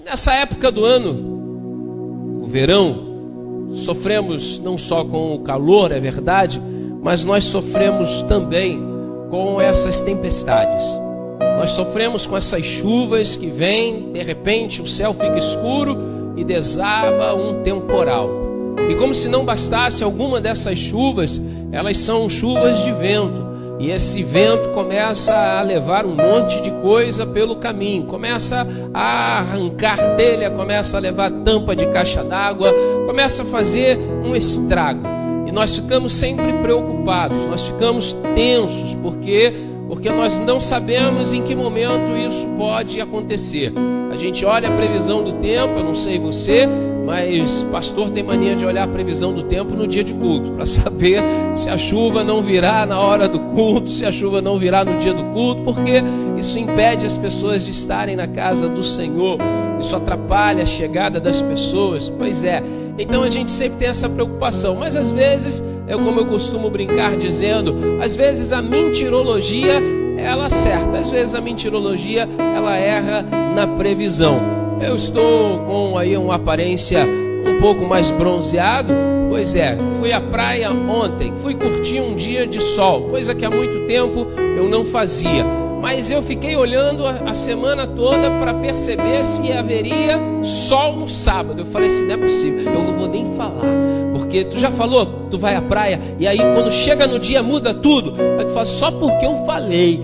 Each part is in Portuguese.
nessa época do ano, o verão, sofremos não só com o calor, é verdade, mas nós sofremos também com essas tempestades. Nós sofremos com essas chuvas que vêm, de repente o céu fica escuro e desaba um temporal. E como se não bastasse alguma dessas chuvas, elas são chuvas de vento. E esse vento começa a levar um monte de coisa pelo caminho, começa a arrancar telha, começa a levar tampa de caixa d'água, começa a fazer um estrago. E nós ficamos sempre preocupados, nós ficamos tensos, porque nós não sabemos em que momento isso pode acontecer. A gente olha a previsão do tempo, eu não sei você, mas pastor tem mania de olhar a previsão do tempo no dia de culto, para saber se a chuva não virá na hora do culto, se a chuva não virá no dia do culto, porque isso impede as pessoas de estarem na casa do Senhor, isso atrapalha a chegada das pessoas. Pois é, então a gente sempre tem essa preocupação, mas às vezes, como eu costumo brincar dizendo, às vezes a mentirologia ela acerta, às vezes a mentirologia ela erra na previsão. Eu estou com aí uma aparência um pouco mais bronzeado, pois é, fui à praia ontem, fui curtir um dia de sol, coisa que há muito tempo eu não fazia. Mas eu fiquei olhando a semana toda para perceber se haveria sol no sábado. Eu falei assim, não é possível, eu não vou nem falar. Porque tu já falou, tu vai à praia, e aí quando chega no dia muda tudo. Aí tu fala, só porque eu falei.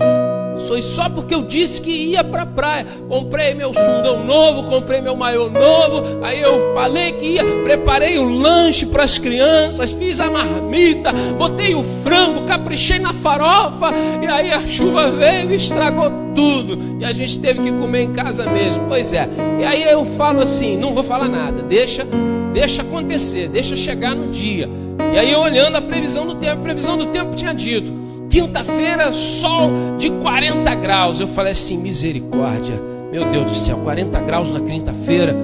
Foi só porque eu disse que ia para a praia. Comprei meu sungão novo, comprei meu maiô novo. Aí eu falei que ia, preparei o lanche para as crianças, fiz a marmita, botei o frango, caprichei na farofa. E aí a chuva veio e estragou tudo. E a gente teve que comer em casa mesmo. Pois é. E aí eu falo assim, não vou falar nada, deixa acontecer, deixa chegar no dia. E aí olhando a previsão do tempo tinha dito, quinta-feira, sol de 40 graus. Eu falei assim, misericórdia, meu Deus do céu, 40 graus na quinta-feira,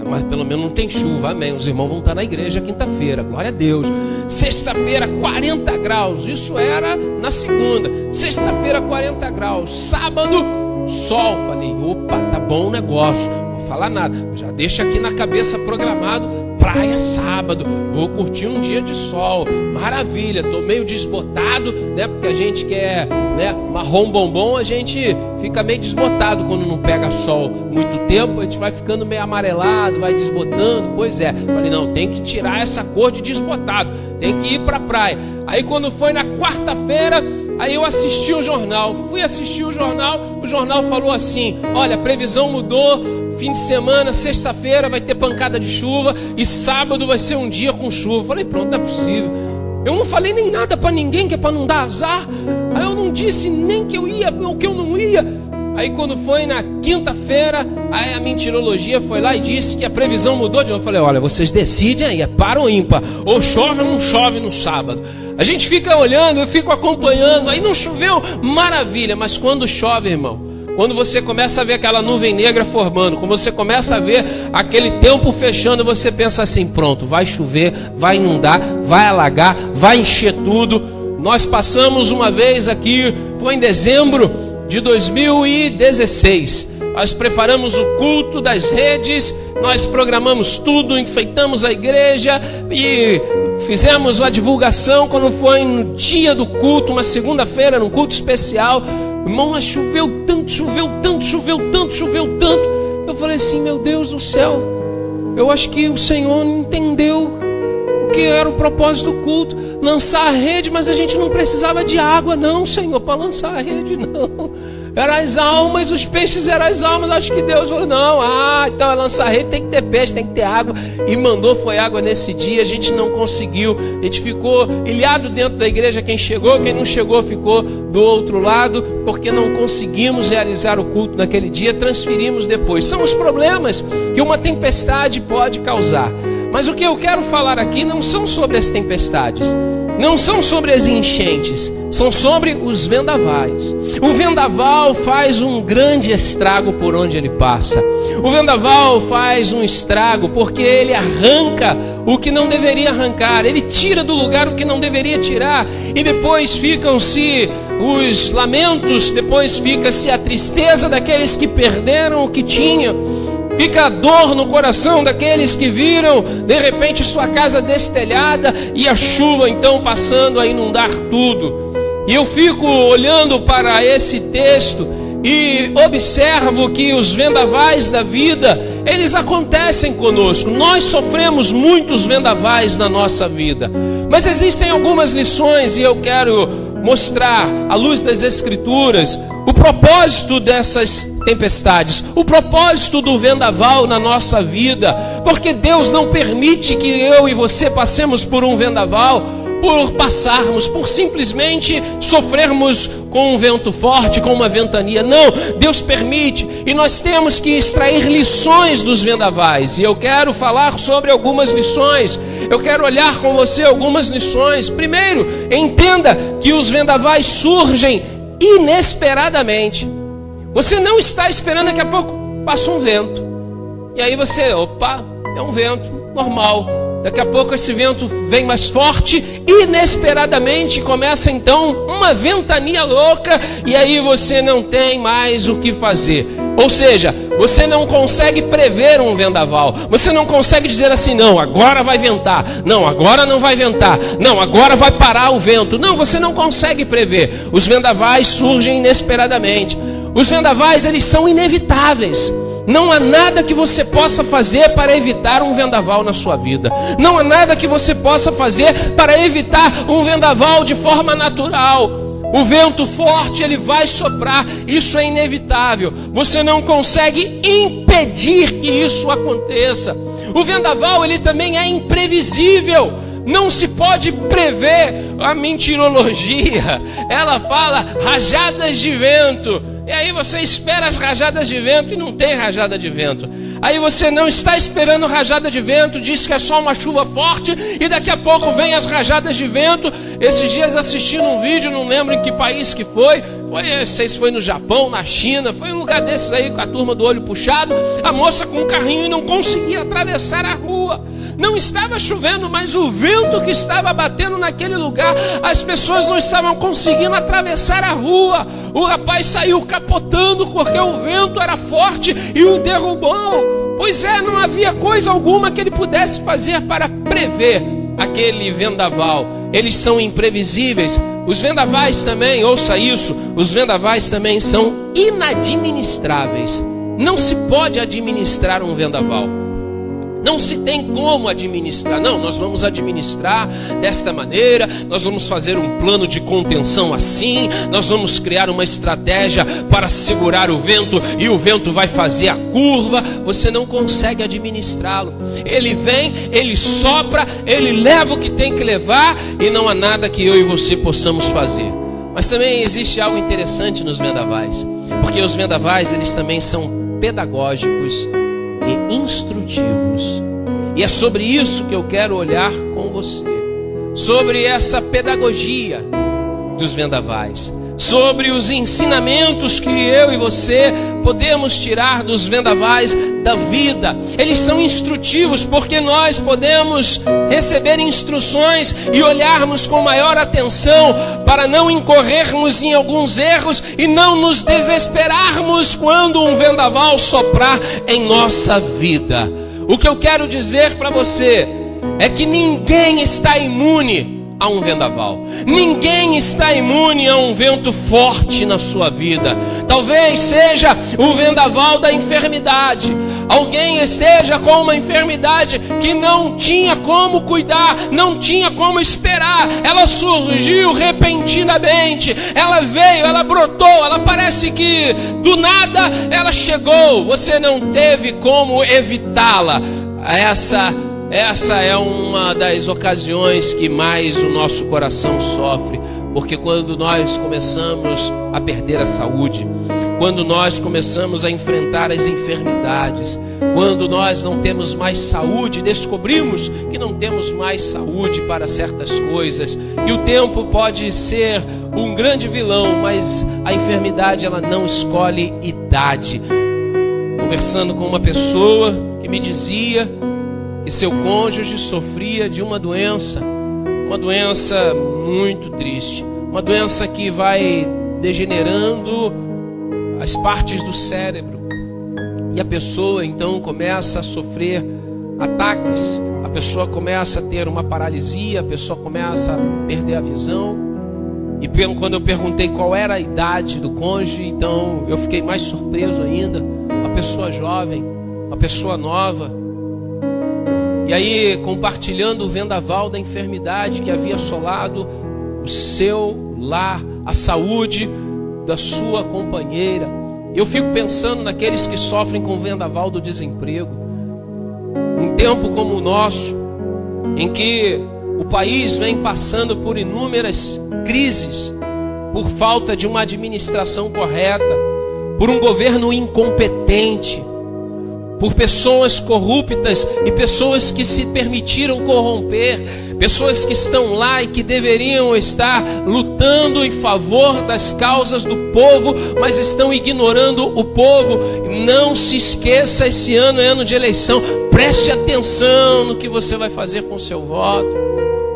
mas pelo menos não tem chuva, amém. Os irmãos vão estar na igreja quinta-feira, glória a Deus. Sexta-feira, 40 graus, isso era na segunda. Sexta-feira, 40 graus. Sábado, sol. Falei, opa, tá bom o negócio, não vou falar nada, já deixa aqui na cabeça programado, praia sábado, vou curtir um dia de sol, maravilha. Tô meio desbotado, né? Porque a gente que é, né, marrom bombom, a gente fica meio desbotado quando não pega sol muito tempo, a gente vai ficando meio amarelado, vai desbotando. Pois é, falei, não, tem que tirar essa cor de desbotado, tem que ir pra praia. Aí quando foi na quarta-feira, aí eu assisti o jornal, o jornal falou assim, olha, a previsão mudou, fim de semana, sexta-feira vai ter pancada de chuva e sábado vai ser um dia com chuva. Falei, pronto, não é possível. Eu não falei nem nada para ninguém, que é para não dar azar. Aí eu não disse nem que eu ia ou que eu não ia. Aí quando foi na quinta-feira, aí a mentirologia foi lá e disse que a previsão mudou de novo. Eu falei, olha, vocês decidem aí, é par ou ímpar, ou chove ou não chove no sábado. A gente fica olhando, eu fico acompanhando, aí não choveu, maravilha, mas quando chove, irmão, quando você começa a ver aquela nuvem negra formando, quando você começa a ver aquele tempo fechando, você pensa assim, pronto, vai chover, vai inundar, vai alagar, vai encher tudo. Nós passamos uma vez aqui, foi em dezembro de 2016, nós preparamos o culto das redes, nós programamos tudo, enfeitamos a igreja e fizemos a divulgação. Quando foi no dia do culto, uma segunda-feira, num culto especial, irmão, mas choveu tanto. Eu falei assim, meu Deus do céu, eu acho que o Senhor não entendeu o que era o propósito do culto, lançar a rede, mas a gente não precisava de água não, Senhor, para lançar a rede não. Era as almas, os peixes eram as almas. Acho que Deus falou, não, então a lançar a rede tem que ter peixe, tem que ter água. E mandou, foi água nesse dia. A gente não conseguiu, a gente ficou ilhado dentro da igreja. Quem chegou, quem não chegou ficou do outro lado, porque não conseguimos realizar o culto naquele dia. Transferimos depois. São os problemas que uma tempestade pode causar. Mas o que eu quero falar aqui não são sobre as tempestades, não são sobre as enchentes, são sobre os vendavais. O vendaval faz um grande estrago por onde ele passa. O vendaval faz um estrago porque ele arranca o que não deveria arrancar, ele tira do lugar o que não deveria tirar, e depois ficam-se os lamentos, depois fica-se a tristeza daqueles que perderam o que tinham. Fica a dor no coração daqueles que viram, de repente, sua casa destelhada e a chuva então passando a inundar tudo. E eu fico olhando para esse texto e observo que os vendavais da vida, eles acontecem conosco. Nós sofremos muitos vendavais na nossa vida. Mas existem algumas lições e eu quero mostrar, à luz das Escrituras, o propósito dessas tempestades, o propósito do vendaval na nossa vida. Porque Deus não permite que eu e você passemos por um vendaval por passarmos, por simplesmente sofrermos com um vento forte, com uma ventania. Não, Deus permite, e nós temos que extrair lições dos vendavais. E eu quero falar sobre algumas lições. Eu quero olhar com você algumas lições. Primeiro, entenda que os vendavais surgem inesperadamente. Você não está esperando, daqui a pouco passa um vento. E aí você, opa, é um vento normal. Daqui a pouco esse vento vem mais forte, inesperadamente começa então uma ventania louca, e aí você não tem mais o que fazer. Ou seja, você não consegue prever um vendaval. Você não consegue dizer assim, não, agora vai ventar. Não, agora não vai ventar. Não, agora vai parar o vento. Não, você não consegue prever. Os vendavais surgem inesperadamente. Os vendavais, eles são inevitáveis. Não há nada que você possa fazer para evitar um vendaval na sua vida. Não há nada que você possa fazer para evitar um vendaval de forma natural. O vento forte, ele vai soprar, isso é inevitável. Você não consegue impedir que isso aconteça. O vendaval, ele também é imprevisível. Não se pode prever. A mentirologia, ela fala rajadas de vento. E aí você espera as rajadas de vento e não tem rajada de vento. Aí você não está esperando rajada de vento, diz que é só uma chuva forte e daqui a pouco vem as rajadas de vento. Esses dias assistindo um vídeo, não lembro em que país que foi, não sei se foi no Japão, na China, foi um lugar desses aí com a turma do olho puxado, a moça com um carrinho e não conseguia atravessar a rua. Não estava chovendo, mas o vento que estava batendo naquele lugar, as pessoas não estavam conseguindo atravessar a rua. O rapaz saiu capotando porque o vento era forte e o derrubou. Pois é, não havia coisa alguma que ele pudesse fazer para prever aquele vendaval. Eles são imprevisíveis. Os vendavais também, ouça isso, os vendavais também são inadministráveis. Não se pode administrar um vendaval. Não se tem como administrar. Não, nós vamos administrar desta maneira, nós vamos fazer um plano de contenção assim, nós vamos criar uma estratégia para segurar o vento e o vento vai fazer a curva. Você não consegue administrá-lo. Ele vem, ele sopra, ele leva o que tem que levar e não há nada que eu e você possamos fazer. Mas também existe algo interessante nos vendavais, porque os vendavais, eles também são pedagógicos e instrutivos. E é sobre isso que eu quero olhar com você, sobre essa pedagogia dos vendavais, sobre os ensinamentos que eu e você podemos tirar dos vendavais da vida. Eles são instrutivos porque nós podemos receber instruções e olharmos com maior atenção para não incorrermos em alguns erros e não nos desesperarmos quando um vendaval soprar em nossa vida. O que eu quero dizer para você é que ninguém está imune a um vendaval. Ninguém está imune a um vento forte na sua vida. Talvez seja o vendaval da enfermidade. Alguém esteja com uma enfermidade que não tinha como cuidar, não tinha como esperar. Ela surgiu repentinamente, ela veio, ela brotou, ela parece que do nada ela chegou. Você não teve como evitá-la. Essa é uma das ocasiões que mais o nosso coração sofre, porque quando nós começamos a perder a saúde, quando nós começamos a enfrentar as enfermidades, quando nós não temos mais saúde, descobrimos que não temos mais saúde para certas coisas, e o tempo pode ser um grande vilão, mas a enfermidade ela não escolhe idade. Conversando com uma pessoa que me dizia que seu cônjuge sofria de uma doença muito triste, uma doença que vai degenerando as partes do cérebro, E a pessoa então começa a sofrer ataques, a pessoa começa a ter uma paralisia, a pessoa começa a perder a visão. E quando eu perguntei qual era a idade do cônjuge, então eu fiquei mais surpreso ainda. Uma pessoa jovem, uma pessoa nova. E aí, compartilhando o vendaval da enfermidade que havia assolado o seu lar, a saúde da sua companheira. Eu fico pensando naqueles que sofrem com o vendaval do desemprego. Um tempo como o nosso, em que o país vem passando por inúmeras crises, por falta de uma administração correta, por um governo incompetente, por pessoas corruptas e pessoas que se permitiram corromper, pessoas que estão lá e que deveriam estar lutando em favor das causas do povo, mas estão ignorando o povo. Não se esqueça, esse ano é ano de eleição, preste atenção no que você vai fazer com o seu voto,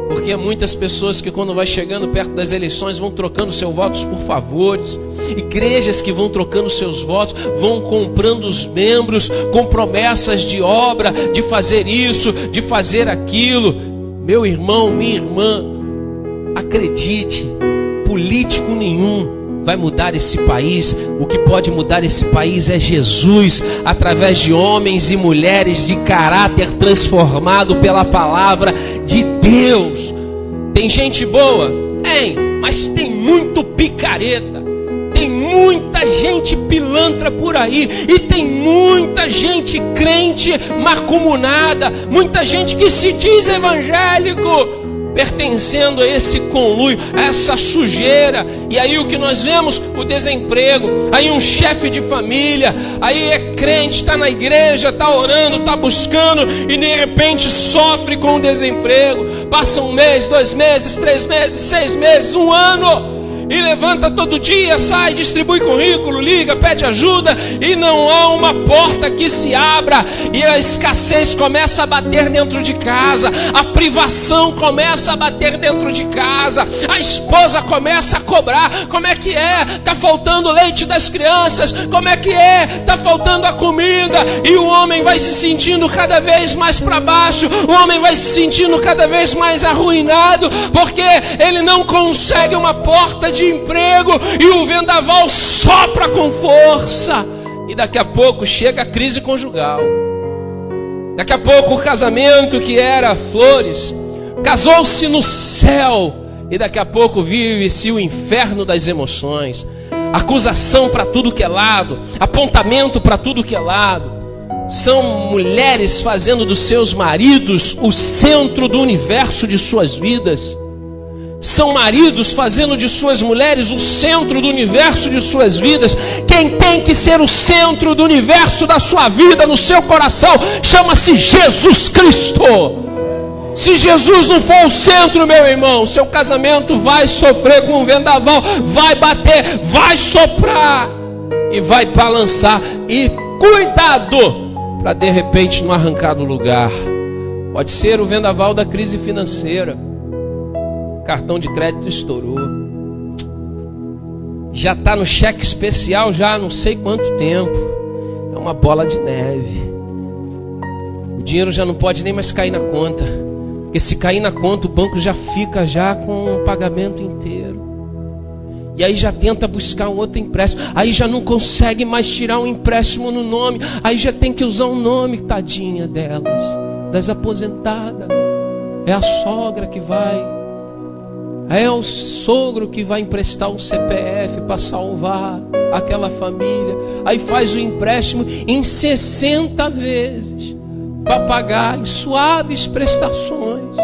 porque há muitas pessoas que quando vai chegando perto das eleições vão trocando seus votos por favores, igrejas que vão trocando seus votos, vão comprando os membros com promessas de obra, de fazer isso, de fazer aquilo. Meu irmão, minha irmã, acredite, político nenhum vai mudar esse país. O que pode mudar esse país é Jesus, através de homens e mulheres de caráter transformado pela palavra de Deus. Tem gente boa? Tem, mas tem muito picareta. Tem muita gente pilantra por aí, e tem muita gente crente macumunada, muita gente que se diz evangélico, pertencendo a esse conluio, a essa sujeira. E aí o que nós vemos? O desemprego. Aí um chefe de família, aí é crente, está na igreja, está orando, está buscando, e de repente sofre com o desemprego. Passa 1 mês, 2 meses, 3 meses, 6 meses, 1 ano, e levanta todo dia, sai, distribui currículo, liga, pede ajuda, e não há uma porta que se abra, e a escassez começa a bater dentro de casa, a privação começa a bater dentro de casa, a esposa começa a cobrar. Como é que é? Está faltando leite das crianças. Como é que é? Está faltando a comida. E o homem vai se sentindo cada vez mais para baixo, o homem vai se sentindo cada vez mais arruinado, porque ele não consegue uma porta de emprego, e o vendaval sopra com força, e daqui a pouco chega a crise conjugal. Daqui a pouco o casamento que era flores casou-se no céu, e daqui a pouco vive-se o inferno das emoções, acusação para tudo que é lado, apontamento para tudo que é lado. São mulheres fazendo dos seus maridos o centro do universo de suas vidas. São maridos fazendo de suas mulheres o centro do universo de suas vidas. Quem tem que ser o centro do universo da sua vida, no seu coração, chama-se Jesus Cristo. Se Jesus não for o centro, meu irmão, seu casamento vai sofrer com um vendaval, vai bater, vai soprar e vai balançar. E cuidado para de repente não arrancar do lugar. Pode ser o vendaval da crise financeira. Cartão de crédito estourou, já está no cheque especial já há não sei quanto tempo, é uma bola de neve. O dinheiro já não pode nem mais cair na conta, porque se cair na conta o banco já fica já com o pagamento inteiro. E aí já tenta buscar um outro empréstimo, aí já não consegue mais tirar um empréstimo no nome, aí já tem que usar o nome, tadinha delas, das aposentadas. É a sogra que vai, é o sogro que vai emprestar um CPF para salvar aquela família. Aí faz o empréstimo em 60 vezes para pagar em suaves prestações.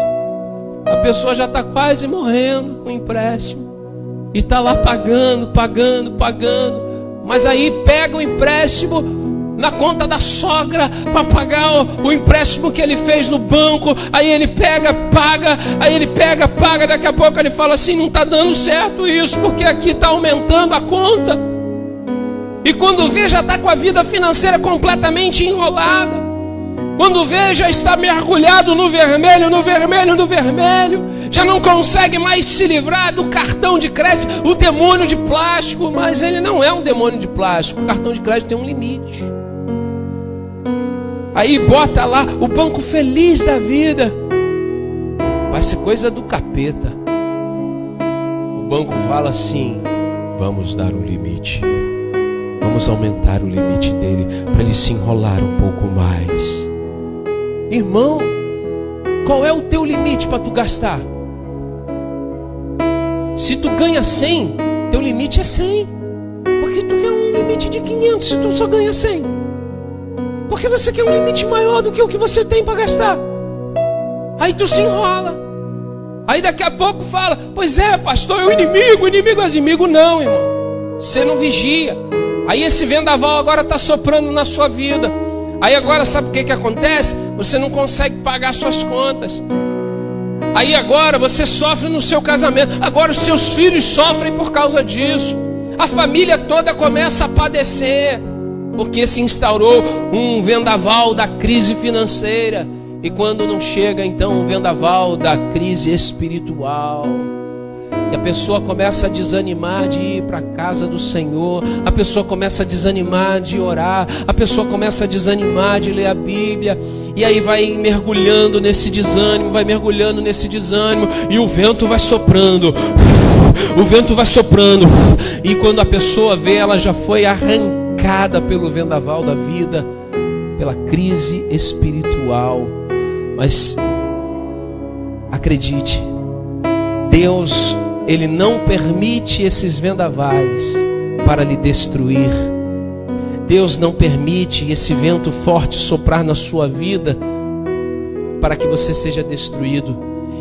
A pessoa já está quase morrendo com o empréstimo e está lá pagando. Mas aí pega o empréstimo na conta da sogra para pagar o empréstimo que ele fez no banco. Aí ele pega, paga, daqui a pouco ele fala assim: não está dando certo isso, porque aqui está aumentando a conta. E quando vê, já está com a vida financeira completamente enrolada. Quando vê, já está mergulhado no vermelho, já não consegue mais se livrar do cartão de crédito, o demônio de plástico. Mas ele não é um demônio de plástico, o cartão de crédito tem um limite. Aí bota lá o banco feliz da vida. Vai ser coisa do capeta. O banco fala assim: vamos dar um limite. Vamos aumentar o limite dele para ele se enrolar um pouco mais. Irmão, qual é o teu limite para tu gastar? Se tu ganha 100, teu limite é 100. Porque tu quer um limite de 500 se tu só ganha 100? Porque você quer um limite maior do que o que você tem para gastar. Aí tu se enrola. Aí daqui a pouco fala: pois é, pastor, é o inimigo é inimigo. Não, irmão, você não vigia. Aí esse vendaval agora está soprando na sua vida. Aí agora sabe o que acontece? Você não consegue pagar suas contas. Aí agora você sofre no seu casamento. Agora os seus filhos sofrem por causa disso. A família toda começa a padecer, porque se instaurou um vendaval da crise financeira. E quando não chega então um vendaval da crise espiritual, que a pessoa começa a desanimar de ir para a casa do Senhor, a pessoa começa a desanimar de orar, a pessoa começa a desanimar de ler a Bíblia, e aí vai mergulhando nesse desânimo, e o vento vai soprando, e quando a pessoa vê, ela já foi arrancada pelo vendaval da vida, pela crise espiritual. Mas acredite, Deus, Ele não permite esses vendavais para lhe destruir. Deus não permite esse vento forte soprar na sua vida para que você seja destruído.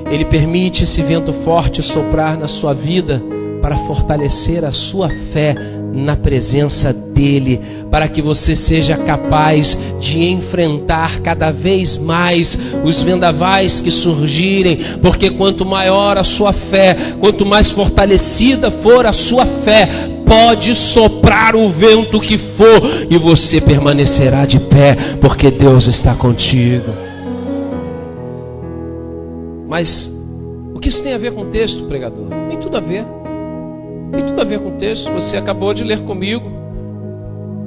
Ele permite esse vento forte soprar na sua vida para fortalecer a sua fé na presença dEle, para que você seja capaz de enfrentar cada vez mais os vendavais que surgirem, porque quanto maior a sua fé, quanto mais fortalecida for a sua fé, pode soprar o vento que for e você permanecerá de pé, porque Deus está contigo. Mas o que isso tem a ver com o texto, pregador? Tem tudo a ver. Tem tudo a ver com o texto, você acabou de ler comigo.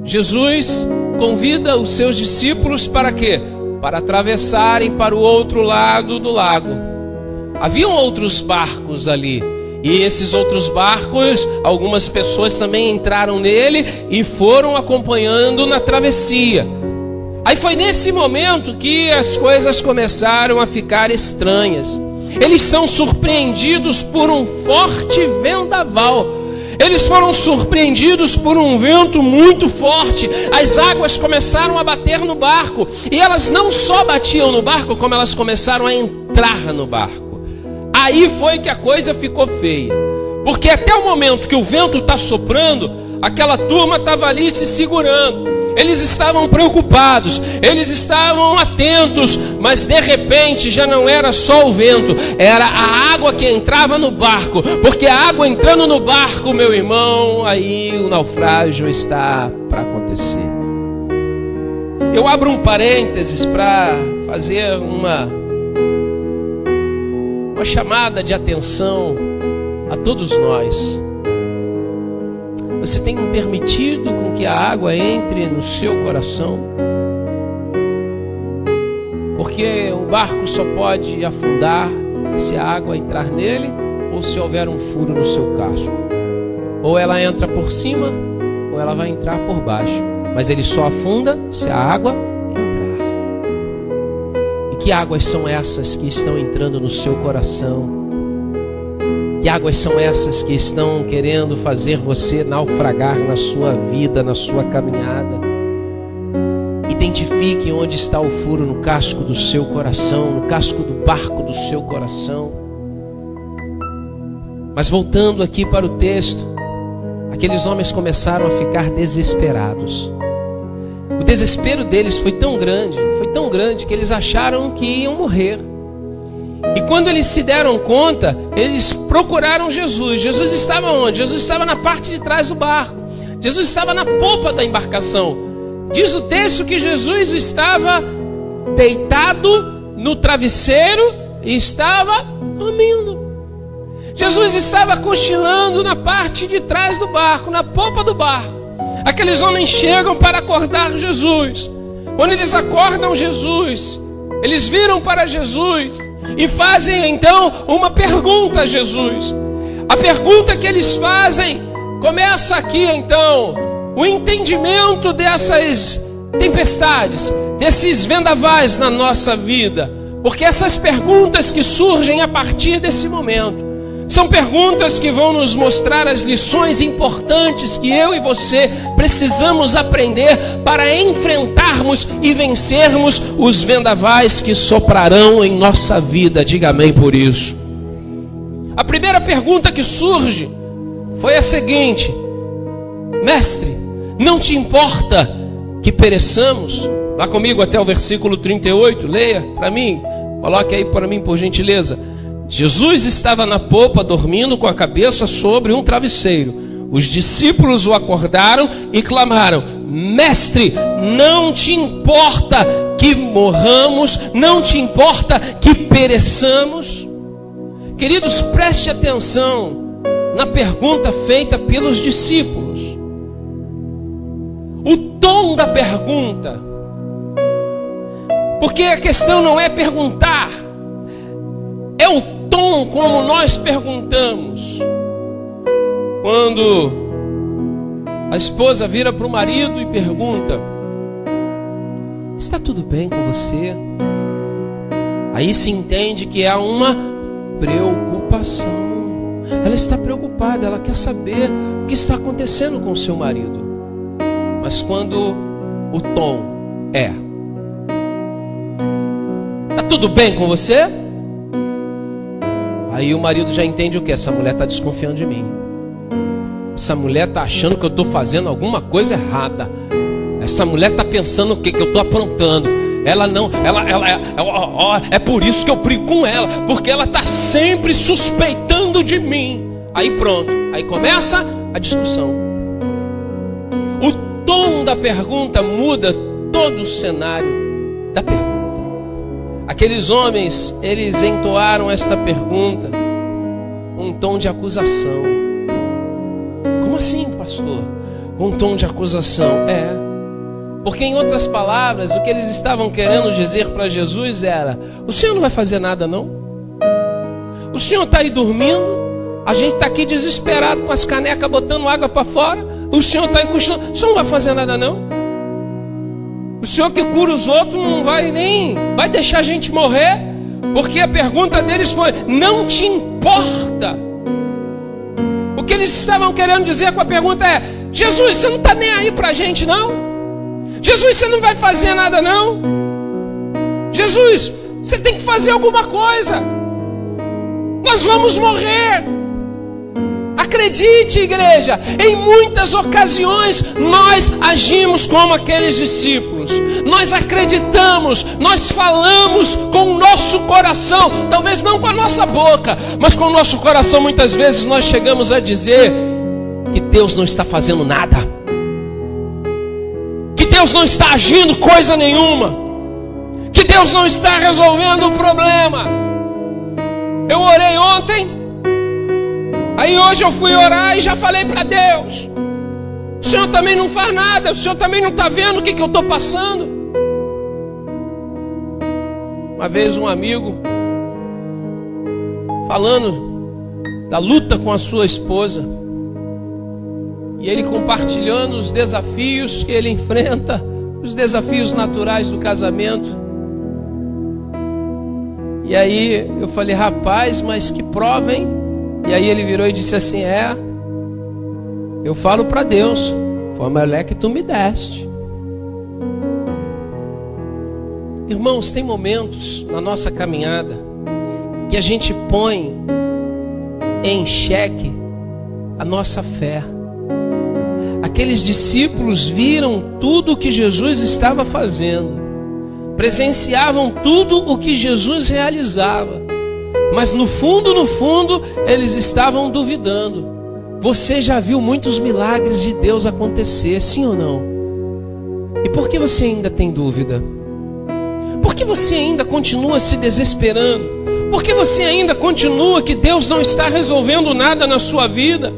Jesus convida os seus discípulos para quê? Para atravessarem para o outro lado do lago. Haviam outros barcos ali, e esses outros barcos, algumas pessoas também entraram nele e foram acompanhando na travessia. Aí foi nesse momento que as coisas começaram a ficar estranhas. Eles são surpreendidos por um forte vendaval. Eles foram surpreendidos por um vento muito forte. As águas começaram a bater no barco. E elas não só batiam no barco, como elas começaram a entrar no barco. Aí foi que a coisa ficou feia. Porque até o momento que o vento está soprando, aquela turma estava ali se segurando. Eles estavam preocupados, eles estavam atentos, mas de repente já não era só o vento, era a água que entrava no barco, porque a água entrando no barco, meu irmão, aí o naufrágio está para acontecer. Eu abro um parênteses para fazer uma chamada de atenção a todos nós. Você tem permitido com que a água entre no seu coração? Porque o barco só pode afundar se a água entrar nele ou se houver um furo no seu casco. Ou ela entra por cima ou ela vai entrar por baixo. Mas ele só afunda se a água entrar. E que águas são essas que estão entrando no seu coração? Que águas são essas que estão querendo fazer você naufragar na sua vida, na sua caminhada? Identifique onde está o furo no casco do seu coração, no casco do barco do seu coração. Mas voltando aqui para o texto, aqueles homens começaram a ficar desesperados. O desespero deles foi tão grande que eles acharam que iam morrer. E quando eles se deram conta, eles procuraram Jesus. Jesus estava onde? Jesus estava na parte de trás do barco. Jesus estava na popa da embarcação. Diz o texto que Jesus estava deitado no travesseiro e estava dormindo. Jesus estava cochilando na parte de trás do barco, na popa do barco. Aqueles homens chegam para acordar Jesus. Quando eles acordam Jesus, eles viram para Jesus e fazem então uma pergunta a Jesus. A pergunta que eles fazem começa aqui então, o entendimento dessas tempestades, desses vendavais na nossa vida. Porque essas perguntas que surgem a partir desse momento são perguntas que vão nos mostrar as lições importantes que eu e você precisamos aprender para enfrentarmos e vencermos os vendavais que soprarão em nossa vida. Diga amém por isso. A primeira pergunta que surge foi a seguinte: Mestre, não te importa que pereçamos? Vá comigo até o versículo 38, leia para mim, coloque aí para mim por gentileza. Jesus estava na popa dormindo com a cabeça sobre um travesseiro. Os discípulos o acordaram e clamaram: Mestre, não te importa que morramos? Não te importa que pereçamos? Queridos, preste atenção na pergunta feita pelos discípulos. O tom da pergunta. Porque a questão não é perguntar, é o tom como nós perguntamos. Quando a esposa vira para o marido e pergunta: está tudo bem com você? Aí se entende que há uma preocupação. Ela está preocupada, ela quer saber o que está acontecendo com o seu marido. Mas quando o tom é: está tudo bem com você? Aí o marido já entende o que? Essa mulher está desconfiando de mim. Essa mulher está achando que eu estou fazendo alguma coisa errada. Essa mulher está pensando o que eu estou aprontando. É por isso que eu brigo com ela, porque ela está sempre suspeitando de mim. Aí pronto, aí começa a discussão. O tom da pergunta muda todo o cenário da pergunta. Aqueles homens, eles entoaram esta pergunta com um tom de acusação. Como assim, pastor? Um tom de acusação? Porque em outras palavras, o que eles estavam querendo dizer para Jesus era: o senhor não vai fazer nada não? O senhor está aí dormindo, a gente está aqui desesperado com as canecas botando água para fora, o senhor está aí cochilando, o senhor não vai fazer nada não? O senhor que cura os outros não vai deixar a gente morrer? Porque a pergunta deles foi: não te importa? O que eles estavam querendo dizer com a pergunta é: Jesus, você não está nem aí para a gente não? Jesus, você não vai fazer nada não? Jesus, você tem que fazer alguma coisa. Nós vamos morrer. Acredite, igreja, em muitas ocasiões nós agimos como aqueles discípulos. Nós acreditamos, nós falamos com o nosso coração, talvez não com a nossa boca, mas com o nosso coração. Muitas vezes nós chegamos a dizer que Deus não está fazendo nada, que Deus não está agindo coisa nenhuma, que Deus não está resolvendo o problema. Eu orei ontem, aí hoje eu fui orar e já falei para Deus: o Senhor também não faz nada, o Senhor também não está vendo o que eu estou passando. Uma vez um amigo, falando da luta com a sua esposa, e ele compartilhando os desafios que ele enfrenta, os desafios naturais do casamento. E aí eu falei: rapaz, mas que prova, hein? E aí ele virou e disse assim: eu falo para Deus, foi a mulher que tu me deste. Irmãos, tem momentos na nossa caminhada que a gente põe em xeque a nossa fé. Aqueles discípulos viram tudo o que Jesus estava fazendo, presenciavam tudo o que Jesus realizava, mas no fundo, eles estavam duvidando. Você já viu muitos milagres de Deus acontecer, sim ou não? E por que você ainda tem dúvida? Por que você ainda continua se desesperando? Por que você ainda continua que Deus não está resolvendo nada na sua vida?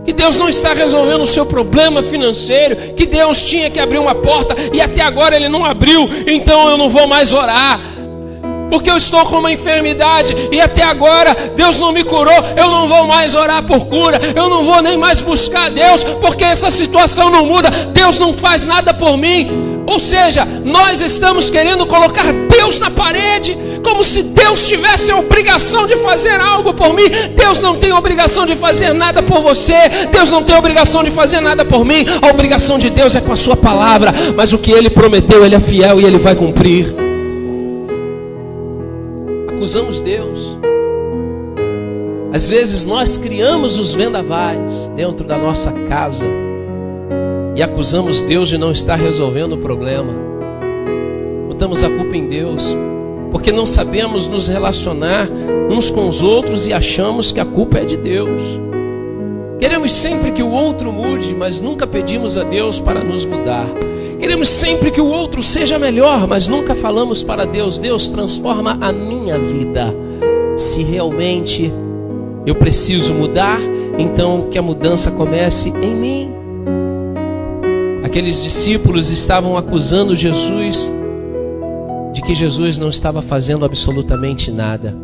que Deus não está resolvendo o seu problema financeiro, que Deus tinha que abrir uma porta e até agora Ele não abriu, então eu não vou mais orar, porque eu estou com uma enfermidade e até agora Deus não me curou, eu não vou mais orar por cura, eu não vou nem mais buscar Deus, porque essa situação não muda, Deus não faz nada por mim. Ou seja, nós estamos querendo colocar Deus na parede, como se Deus tivesse a obrigação de fazer algo por mim. Deus não tem obrigação de fazer nada por você, Deus não tem obrigação de fazer nada por mim. A obrigação de Deus é com a sua palavra, mas o que Ele prometeu, Ele é fiel e Ele vai cumprir. Acusamos Deus. Às vezes nós criamos os vendavais dentro da nossa casa e acusamos Deus de não estar resolvendo o problema. Botamos a culpa em Deus, porque não sabemos nos relacionar uns com os outros e achamos que a culpa é de Deus. Queremos sempre que o outro mude, mas nunca pedimos a Deus para nos mudar. Queremos sempre que o outro seja melhor, mas nunca falamos para Deus: Deus, transforma a minha vida. Se realmente eu preciso mudar, então que a mudança comece em mim. Aqueles discípulos estavam acusando Jesus de que Jesus não estava fazendo absolutamente nada.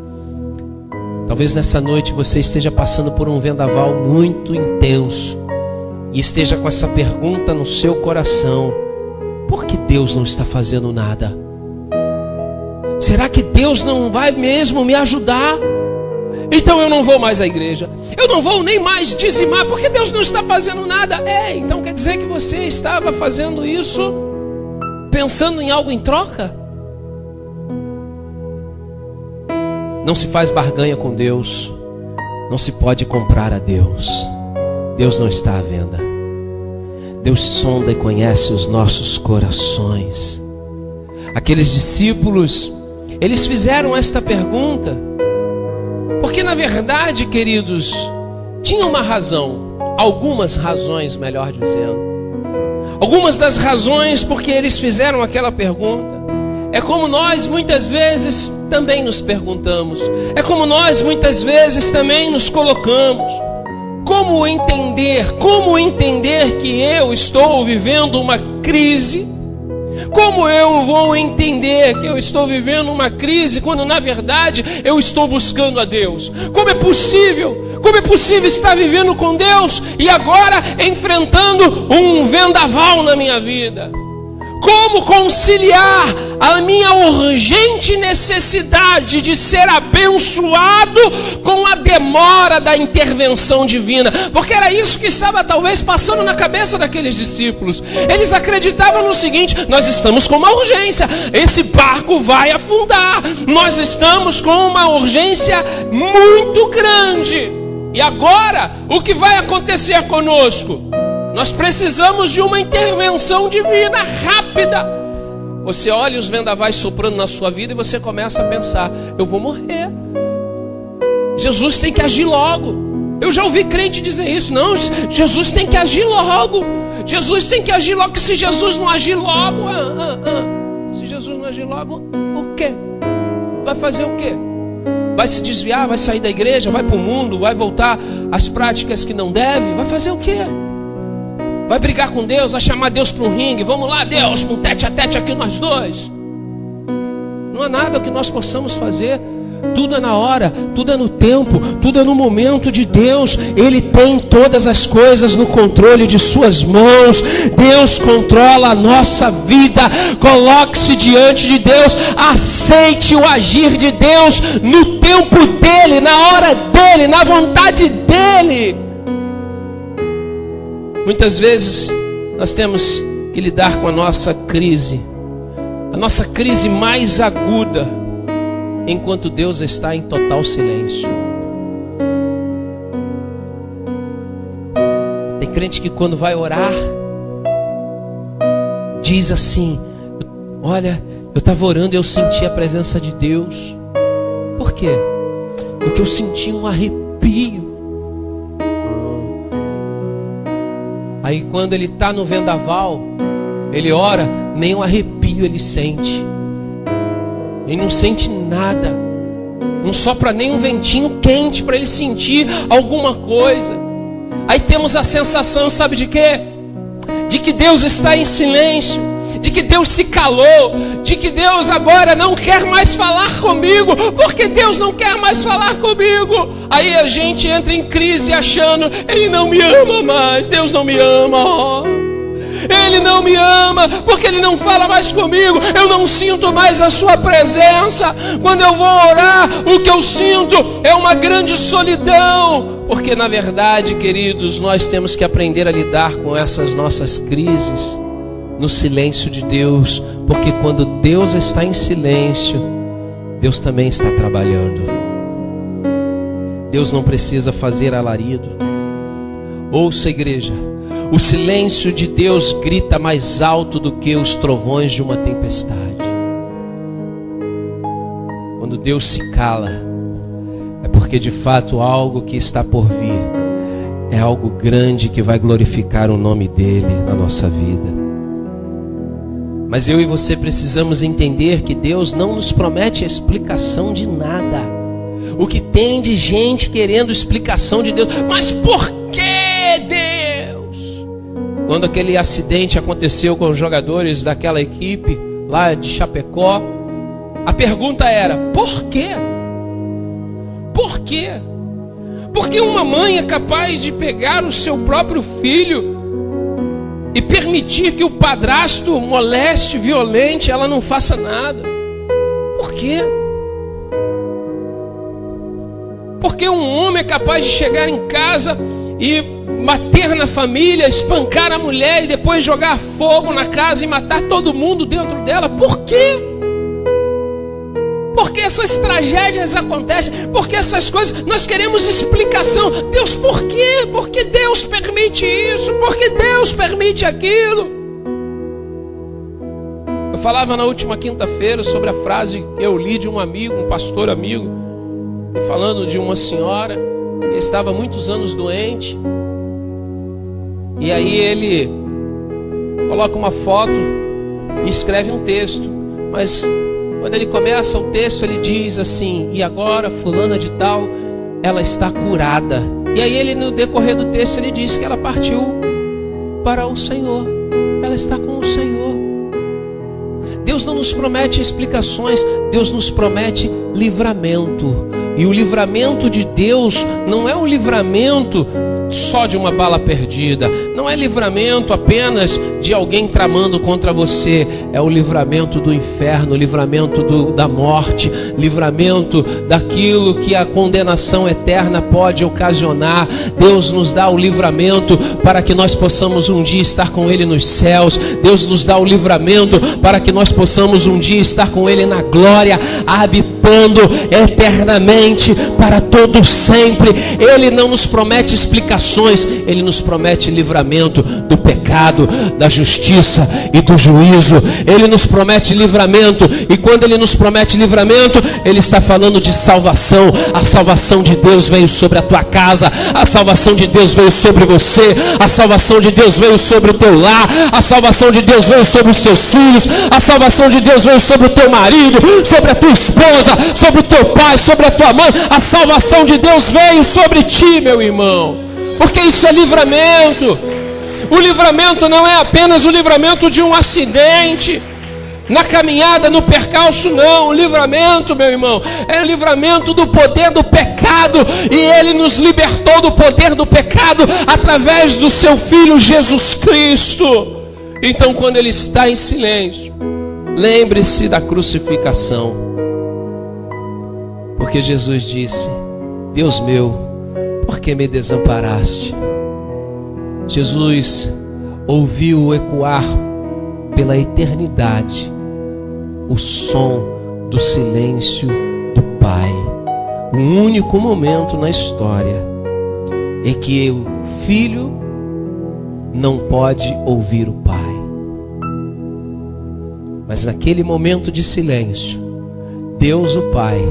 Talvez nessa noite você esteja passando por um vendaval muito intenso e esteja com essa pergunta no seu coração: por que Deus não está fazendo nada? Será que Deus não vai mesmo me ajudar? Então eu não vou mais à igreja, eu não vou nem mais dizimar, porque Deus não está fazendo nada. Então quer dizer que você estava fazendo isso pensando em algo em troca? Não se faz barganha com Deus, não se pode comprar a Deus. Deus não está à venda. Deus sonda e conhece os nossos corações. Aqueles discípulos, eles fizeram esta pergunta porque na verdade, queridos, tinha uma razão, algumas razões, melhor dizendo. Algumas das razões porque eles fizeram aquela pergunta é como nós muitas vezes também nos perguntamos, é como nós muitas vezes também nos colocamos. Como entender que eu estou vivendo uma crise? Como eu vou entender que eu estou vivendo uma crise quando na verdade eu estou buscando a Deus? Como é possível estar vivendo com Deus e agora enfrentando um vendaval na minha vida? Como conciliar a minha urgente necessidade de ser abençoado com a demora da intervenção divina? Porque era isso que estava talvez passando na cabeça daqueles discípulos. Eles acreditavam no seguinte: nós estamos com uma urgência, esse barco vai afundar, nós estamos com uma urgência muito grande. E agora, o que vai acontecer conosco? Nós precisamos de uma intervenção divina rápida. Você olha os vendavais soprando na sua vida e você começa a pensar: eu vou morrer. Jesus tem que agir logo. Eu já ouvi crente dizer isso. Não, Jesus tem que agir logo. Jesus tem que agir logo. Que se Jesus não agir logo, se Jesus não agir logo, o quê? Vai fazer o quê? Vai se desviar, vai sair da igreja, vai para o mundo, vai voltar às práticas que não deve? Vai fazer o quê? Vai brigar com Deus, vai chamar Deus para um ringue? Vamos lá, Deus, um tete a tete aqui nós dois. Não há nada que nós possamos fazer. Tudo é na hora, tudo é no tempo, tudo é no momento de Deus. Ele tem todas as coisas no controle de suas mãos. Deus controla a nossa vida. Coloque-se diante de Deus, aceite o agir de Deus no tempo dele, na hora dele, na vontade dele. Muitas vezes nós temos que lidar com a nossa crise mais aguda, enquanto Deus está em total silêncio. Tem crente que quando vai orar, diz assim: olha, eu estava orando e eu senti a presença de Deus. Por quê? Porque eu senti um arrepio. Aí quando ele está no vendaval, ele ora, nem um arrepio ele sente. Ele não sente nada. Não sopra nem um ventinho quente para ele sentir alguma coisa. Aí temos a sensação, sabe de quê? De que Deus está em silêncio, de que Deus se calou, de que Deus agora não quer mais falar comigo, porque Deus não quer mais falar comigo. Aí a gente entra em crise achando, Ele não me ama mais, Deus não me ama, Ele não me ama, porque Ele não fala mais comigo, eu não sinto mais a sua presença. Quando eu vou orar, o que eu sinto é uma grande solidão, porque na verdade, queridos, nós temos que aprender a lidar com essas nossas crises no silêncio de Deus, porque quando Deus está em silêncio, Deus também está trabalhando. Deus não precisa fazer alarido. Ouça, igreja, o silêncio de Deus grita mais alto do que os trovões de uma tempestade. Quando Deus se cala, é porque de fato algo que está por vir é algo grande que vai glorificar o nome dEle na nossa vida. Mas eu e você precisamos entender que Deus não nos promete a explicação de nada. O que tem de gente querendo explicação de Deus, mas por que Deus? Quando aquele acidente aconteceu com os jogadores daquela equipe lá de Chapecó, a pergunta era, por quê? Por quê? Porque uma mãe é capaz de pegar o seu próprio filho e permitir que o padrasto moleste, violente, ela não faça nada. Por quê? Porque um homem é capaz de chegar em casa e bater na família, espancar a mulher e depois jogar fogo na casa e matar todo mundo dentro dela. Por quê? Porque essas tragédias acontecem, porque essas coisas, nós queremos explicação. Deus, por quê? Porque Deus permite isso, porque Deus permite aquilo. Eu falava na última quinta-feira sobre a frase que eu li de um amigo, um pastor amigo, falando de uma senhora que estava há muitos anos doente. E aí ele coloca uma foto e escreve um texto, mas quando ele começa o texto, ele diz assim, e agora fulana de tal, ela está curada. E aí ele, no decorrer do texto, ele diz que ela partiu para o Senhor. Ela está com o Senhor. Deus não nos promete explicações, Deus nos promete livramento. E o livramento de Deus não é um livramento só de uma bala perdida, não é livramento apenas de alguém tramando contra você, é o livramento do inferno, livramento da morte, livramento daquilo que a condenação eterna pode ocasionar. Deus nos dá o livramento para que nós possamos um dia estar com Ele nos céus. Deus nos dá o livramento para que nós possamos um dia estar com Ele na glória, habitando eternamente para todo sempre. Ele não nos promete explicações, Ele nos promete livramento do pecado, da justiça e do juízo. Ele nos promete livramento, e quando Ele nos promete livramento, Ele está falando de salvação. A salvação de Deus veio sobre a tua casa, a salvação de Deus veio sobre você, a salvação de Deus veio sobre o teu lar, a salvação de Deus veio sobre os teus filhos, a salvação de Deus veio sobre o teu marido, sobre a tua esposa, sobre o teu pai, sobre a tua mãe. A salvação de Deus veio sobre ti, meu irmão, porque isso é livramento. O livramento não é apenas o livramento de um acidente na caminhada, no percalço, não. O livramento, meu irmão, é o livramento do poder do pecado, e Ele nos libertou do poder do pecado através do seu Filho Jesus Cristo. Então, quando Ele está em silêncio, lembre-se da crucificação, porque Jesus disse: Deus meu, por que me desamparaste? Jesus ouviu ecoar pela eternidade o som do silêncio do Pai. O único momento na história em que o Filho não pode ouvir o Pai. Mas naquele momento de silêncio, Deus o Pai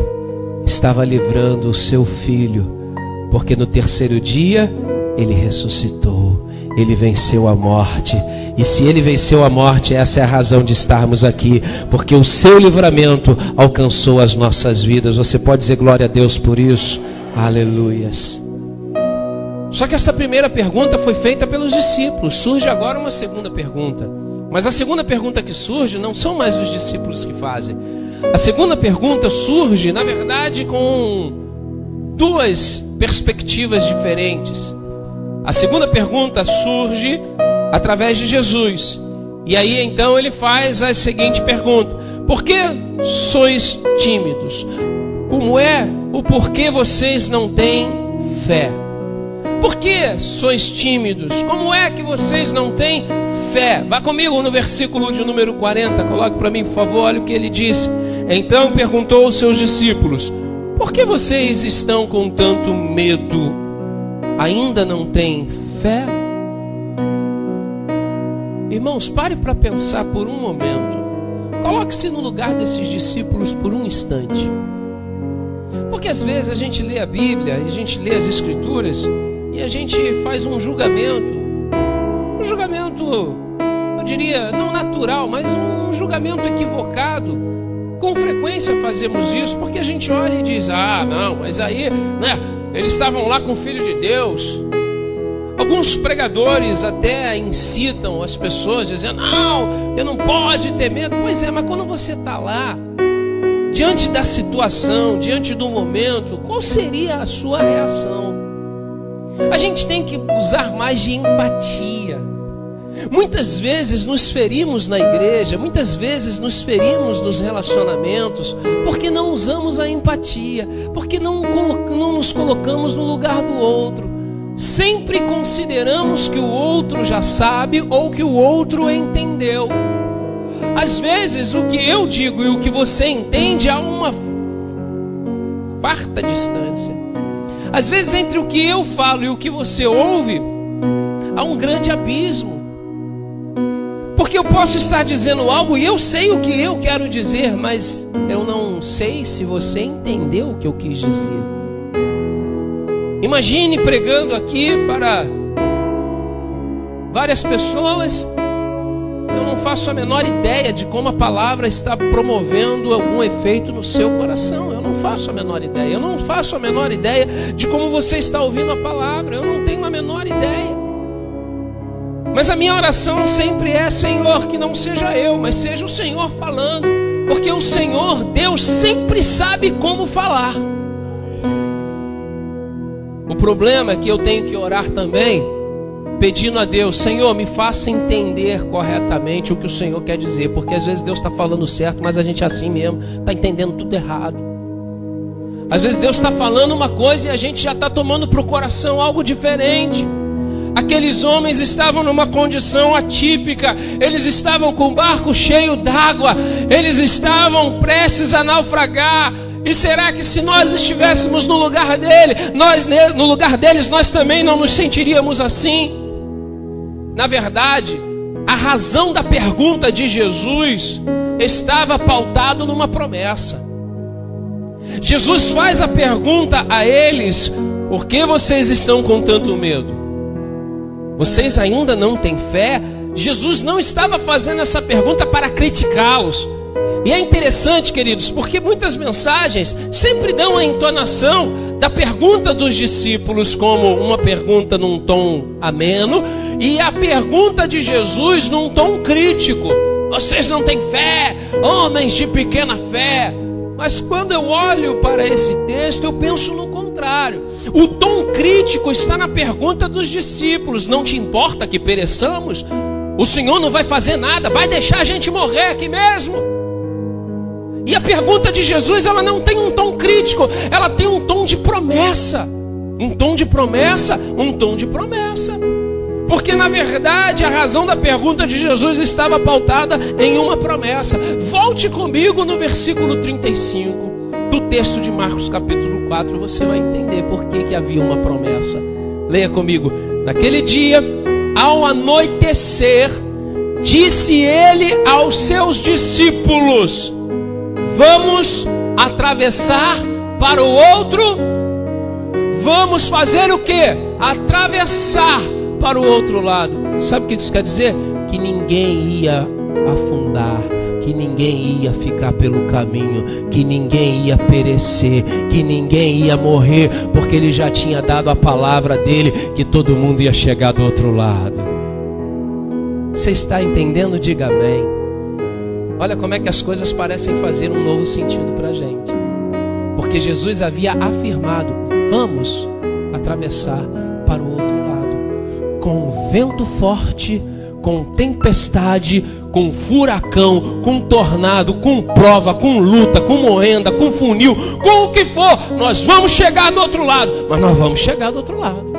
estava livrando o seu Filho, porque no terceiro dia Ele ressuscitou, Ele venceu a morte. E se Ele venceu a morte, essa é a razão de estarmos aqui, porque o seu livramento alcançou as nossas vidas. Você pode dizer glória a Deus por isso? Aleluias. Só que essa primeira pergunta foi feita pelos discípulos. Surge agora uma segunda pergunta. Mas a segunda pergunta que surge não são mais os discípulos que fazem. A segunda pergunta surge, na verdade, com duas perspectivas diferentes. A segunda pergunta surge através de Jesus. E aí então ele faz a seguinte pergunta: por que sois tímidos? Como é o porquê vocês não têm fé? Por que sois tímidos? Como é que vocês não têm fé? Vá comigo no versículo de número 40, coloque para mim, por favor, olha o que ele disse. Então perguntou aos seus discípulos: por que vocês estão com tanto medo? Ainda não têm fé? Irmãos, pare para pensar por um momento. Coloque-se no lugar desses discípulos por um instante. Porque às vezes a gente lê a Bíblia, a gente lê as Escrituras e a gente faz um julgamento, eu diria, não natural, mas um julgamento equivocado. Com frequência fazemos isso porque a gente olha e diz: ah, não, mas aí, né, eles estavam lá com o Filho de Deus. Alguns pregadores até incitam as pessoas dizendo: não, eu não pode ter medo. Pois é, mas quando você está lá, diante da situação, diante do momento, qual seria a sua reação? A gente tem que usar mais de empatia. Muitas vezes nos ferimos na igreja, muitas vezes nos ferimos nos relacionamentos, porque não usamos a empatia, porque não nos colocamos no lugar do outro. Sempre consideramos que o outro já sabe ou que o outro entendeu. Às vezes o que eu digo e o que você entende há uma farta distância. Às vezes entre o que eu falo e o que você ouve há um grande abismo. Porque eu posso estar dizendo algo e eu sei o que eu quero dizer, mas eu não sei se você entendeu o que eu quis dizer. Imagine pregando aqui para várias pessoas. Eu não faço a menor ideia de como a palavra está promovendo algum efeito no seu coração. Eu não faço a menor ideia. Eu não faço a menor ideia de como você está ouvindo a palavra. Eu não tenho a menor ideia. Mas a minha oração sempre é: Senhor, que não seja eu, mas seja o Senhor falando. Porque o Senhor, Deus, sempre sabe como falar. O problema é que eu tenho que orar também, pedindo a Deus: Senhor, me faça entender corretamente o que o Senhor quer dizer. Porque às vezes Deus está falando certo, mas a gente é assim mesmo, está entendendo tudo errado. Às vezes Deus está falando uma coisa e a gente já está tomando para o coração algo diferente. Aqueles homens estavam numa condição atípica. Eles estavam com o barco cheio d'água. Eles estavam prestes a naufragar. E será que se nós estivéssemos no lugar deles, nós também não nos sentiríamos assim? Na verdade, a razão da pergunta de Jesus estava pautado numa promessa. Jesus faz a pergunta a eles: por que vocês estão com tanto medo? Vocês ainda não têm fé? Jesus não estava fazendo essa pergunta para criticá-los. E é interessante, queridos, porque muitas mensagens sempre dão a entonação da pergunta dos discípulos como uma pergunta num tom ameno e a pergunta de Jesus num tom crítico. Vocês não têm fé, homens de pequena fé. Mas quando eu olho para esse texto, eu penso no contrário. O tom crítico está na pergunta dos discípulos: não te importa que pereçamos? O Senhor não vai fazer nada, vai deixar a gente morrer aqui mesmo? E a pergunta de Jesus, ela não tem um tom crítico, ela tem um tom de promessa. Um tom de promessa, um tom de promessa. Porque na verdade a razão da pergunta de Jesus estava pautada em uma promessa. Volte comigo no versículo 35 do texto de Marcos capítulo 4, você vai entender por que havia uma promessa. Leia comigo. Naquele dia, ao anoitecer, disse ele aos seus discípulos: vamos atravessar para o outro. Vamos fazer o quê? Atravessar para o outro lado. Sabe o que isso quer dizer? Que ninguém ia afundar, que ninguém ia ficar pelo caminho, que ninguém ia perecer, que ninguém ia morrer, porque Ele já tinha dado a palavra dele que todo mundo ia chegar do outro lado. Você está entendendo? Diga amém. Olha como é que as coisas parecem fazer um novo sentido para a gente, porque Jesus havia afirmado: vamos atravessar para o outro lado, com vento forte, com tempestade, com furacão, com tornado, com prova, com luta, com moenda, com funil, com o que for, nós vamos chegar do outro lado, mas nós vamos chegar do outro lado.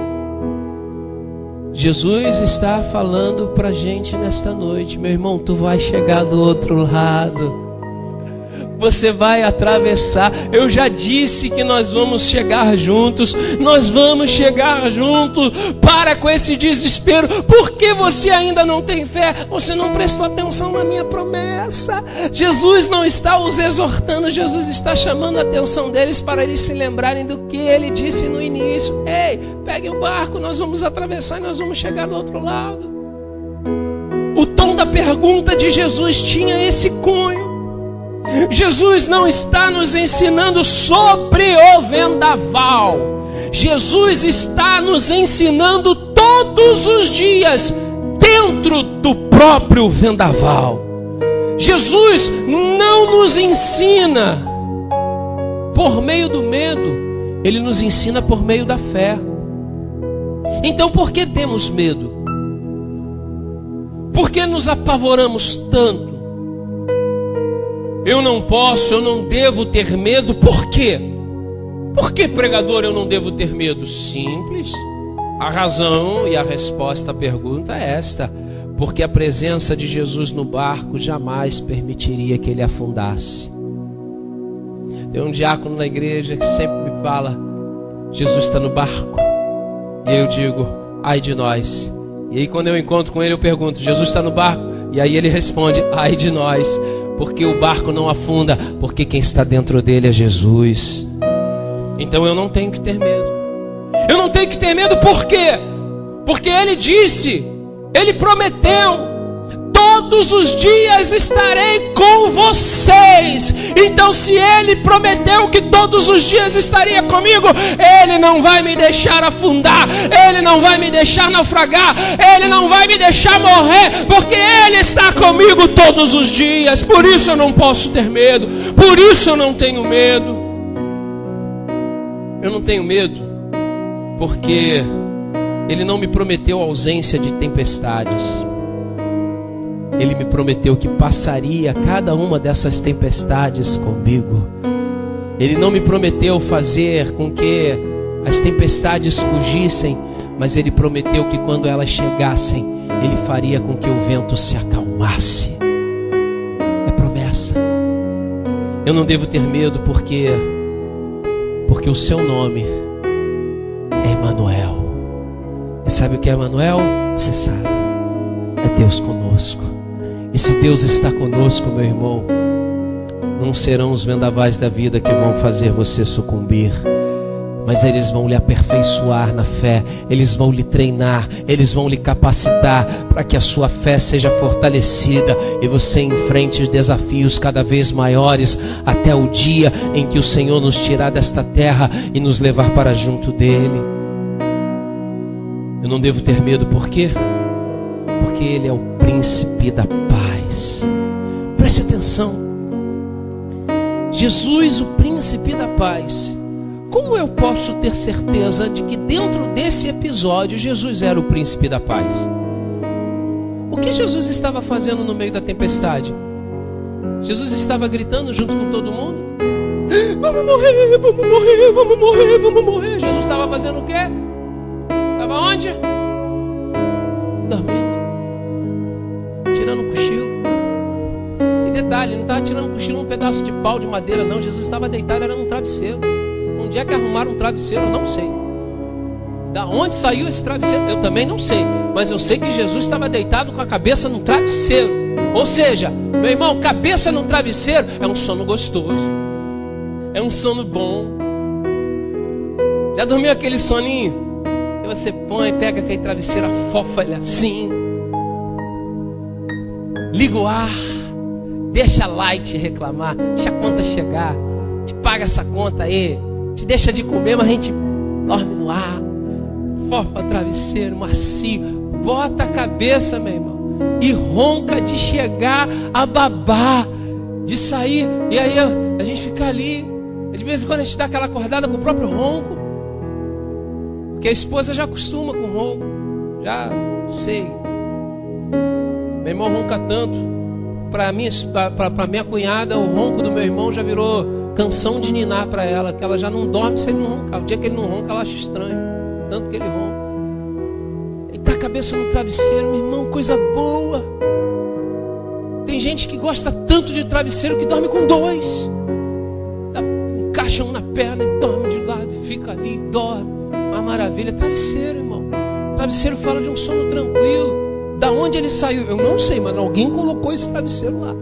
Jesus está falando para a gente nesta noite: meu irmão, tu vai chegar do outro lado. Você vai atravessar. Eu já disse que nós vamos chegar juntos. Nós vamos chegar juntos. Para com esse desespero. Por que você ainda não tem fé? Você não prestou atenção na minha promessa. Jesus não está os exortando. Jesus está chamando a atenção deles para eles se lembrarem do que Ele disse no início. Ei, pegue o barco, nós vamos atravessar e nós vamos chegar do outro lado. O tom da pergunta de Jesus tinha esse cunho. Jesus não está nos ensinando sobre o vendaval. Jesus está nos ensinando todos os dias dentro do próprio vendaval. Jesus não nos ensina por meio do medo, Ele nos ensina por meio da fé. Então por que temos medo? Por que nos apavoramos tanto? Eu não posso, eu não devo ter medo. Por quê? Por que, pregador, eu não devo ter medo? Simples. A razão e a resposta à pergunta é esta: porque a presença de Jesus no barco jamais permitiria que ele afundasse. Tem um diácono na igreja que sempre me fala: Jesus está no barco. E eu digo: ai de nós. E aí quando eu encontro com ele eu pergunto: Jesus está no barco? E aí ele responde: ai de nós. Porque o barco não afunda, porque quem está dentro dele é Jesus. Então eu não tenho que ter medo. Eu não tenho que ter medo, por quê? Porque Ele disse, Ele prometeu: todos os dias estarei com vocês. Então se Ele prometeu que todos os dias estaria comigo, Ele não vai me deixar afundar, Ele não vai me deixar naufragar, Ele não vai me deixar morrer, porque Ele está comigo todos os dias. Por isso eu não posso ter medo, por isso eu não tenho medo. Eu não tenho medo porque Ele não me prometeu ausência de tempestades. Ele me prometeu que passaria cada uma dessas tempestades comigo. Ele não me prometeu fazer com que as tempestades fugissem, mas Ele prometeu que quando elas chegassem, Ele faria com que o vento se acalmasse. É promessa. Eu não devo ter medo porque o seu nome é Emanuel. E sabe o que é Emanuel? Você sabe. É Deus conosco. E se Deus está conosco, meu irmão, não serão os vendavais da vida que vão fazer você sucumbir, mas eles vão lhe aperfeiçoar na fé, eles vão lhe treinar, eles vão lhe capacitar para que a sua fé seja fortalecida e você enfrente os desafios cada vez maiores até o dia em que o Senhor nos tirar desta terra e nos levar para junto dele. Eu não devo ter medo, por quê? Porque Ele é o príncipe da paz. Preste atenção. Jesus, o príncipe da paz. Como eu posso ter certeza de que dentro desse episódio Jesus era o príncipe da paz? O que Jesus estava fazendo no meio da tempestade? Jesus estava gritando junto com todo mundo: vamos morrer, vamos morrer, vamos morrer, vamos morrer. Jesus estava fazendo o quê? Estava onde? Dormindo, tirando um cochilo. E detalhe, ele não estava tirando um cochilo num pedaço de pau, de madeira, não. Jesus estava deitado, era num travesseiro. Onde é que arrumaram um travesseiro? Eu não sei. Da onde saiu esse travesseiro? Eu também não sei. Mas eu sei que Jesus estava deitado com a cabeça num travesseiro. Ou seja, meu irmão, cabeça num travesseiro é um sono gostoso. É um sono bom. Já dormiu aquele soninho? Que você põe, pega aquele travesseiro, afofa ele assim, liga o ar, deixa lá e te reclamar, deixa a conta chegar, te paga essa conta aí, te deixa de comer, mas a gente dorme no ar, fofa travesseiro, macio, bota a cabeça, meu irmão, e ronca de chegar a babar, de sair, e aí a gente fica ali, de vez em quando a gente dá aquela acordada com o próprio ronco, porque a esposa já acostuma com o ronco, já sei. Meu irmão ronca tanto, para minha cunhada, o ronco do meu irmão já virou canção de ninar para ela, que ela já não dorme se ele não roncar. O dia que ele não ronca, ela acha estranho, tanto que ele ronca. E tá a cabeça no travesseiro, meu irmão, coisa boa. Tem gente que gosta tanto de travesseiro que dorme com dois. Encaixa um na perna e dorme de lado, fica ali, dorme. Uma maravilha, travesseiro, irmão. Travesseiro fala de um sono tranquilo. Da onde ele saiu? Eu não sei, mas alguém colocou esse travesseiro lá.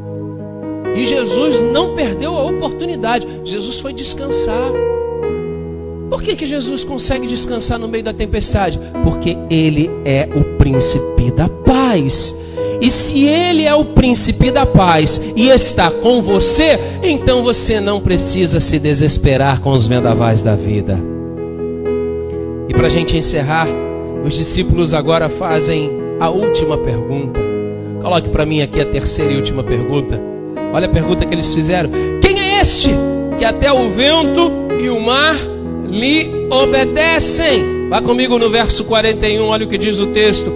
E Jesus não perdeu a oportunidade. Jesus foi descansar. Por que Jesus consegue descansar no meio da tempestade? Porque Ele é o príncipe da paz. E se Ele é o príncipe da paz e está com você, então você não precisa se desesperar com os vendavais da vida. E para a gente encerrar, os discípulos agora fazem a última pergunta. Coloque para mim aqui a terceira e última pergunta. Olha a pergunta que eles fizeram: quem é este que até o vento e o mar lhe obedecem? Vá comigo no verso 41, olha o que diz o texto.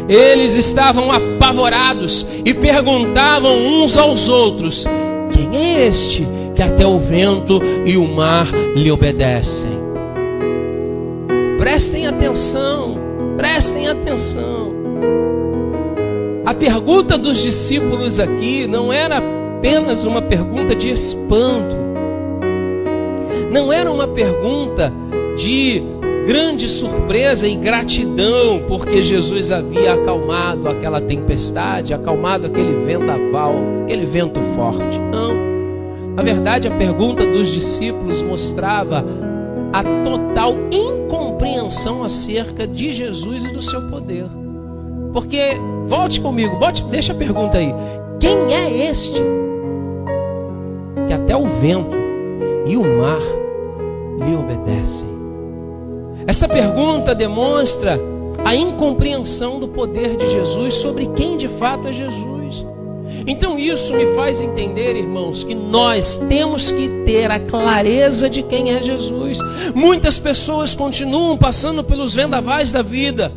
Eles estavam apavorados e perguntavam uns aos outros: quem é este que até o vento e o mar lhe obedecem? Prestem atenção, prestem atenção. A pergunta dos discípulos aqui não era apenas uma pergunta de espanto, não era uma pergunta de grande surpresa e gratidão, porque Jesus havia acalmado aquela tempestade, acalmado aquele vendaval, aquele vento forte. Não. Na verdade, a pergunta dos discípulos mostrava a total incompreensão acerca de Jesus e do seu poder. Porque, volte comigo, deixa a pergunta aí. Quem é este que até o vento e o mar lhe obedecem? Esta pergunta demonstra a incompreensão do poder de Jesus sobre quem de fato é Jesus. Então isso me faz entender, irmãos, que nós temos que ter a clareza de quem é Jesus. Muitas pessoas continuam passando pelos vendavais da vida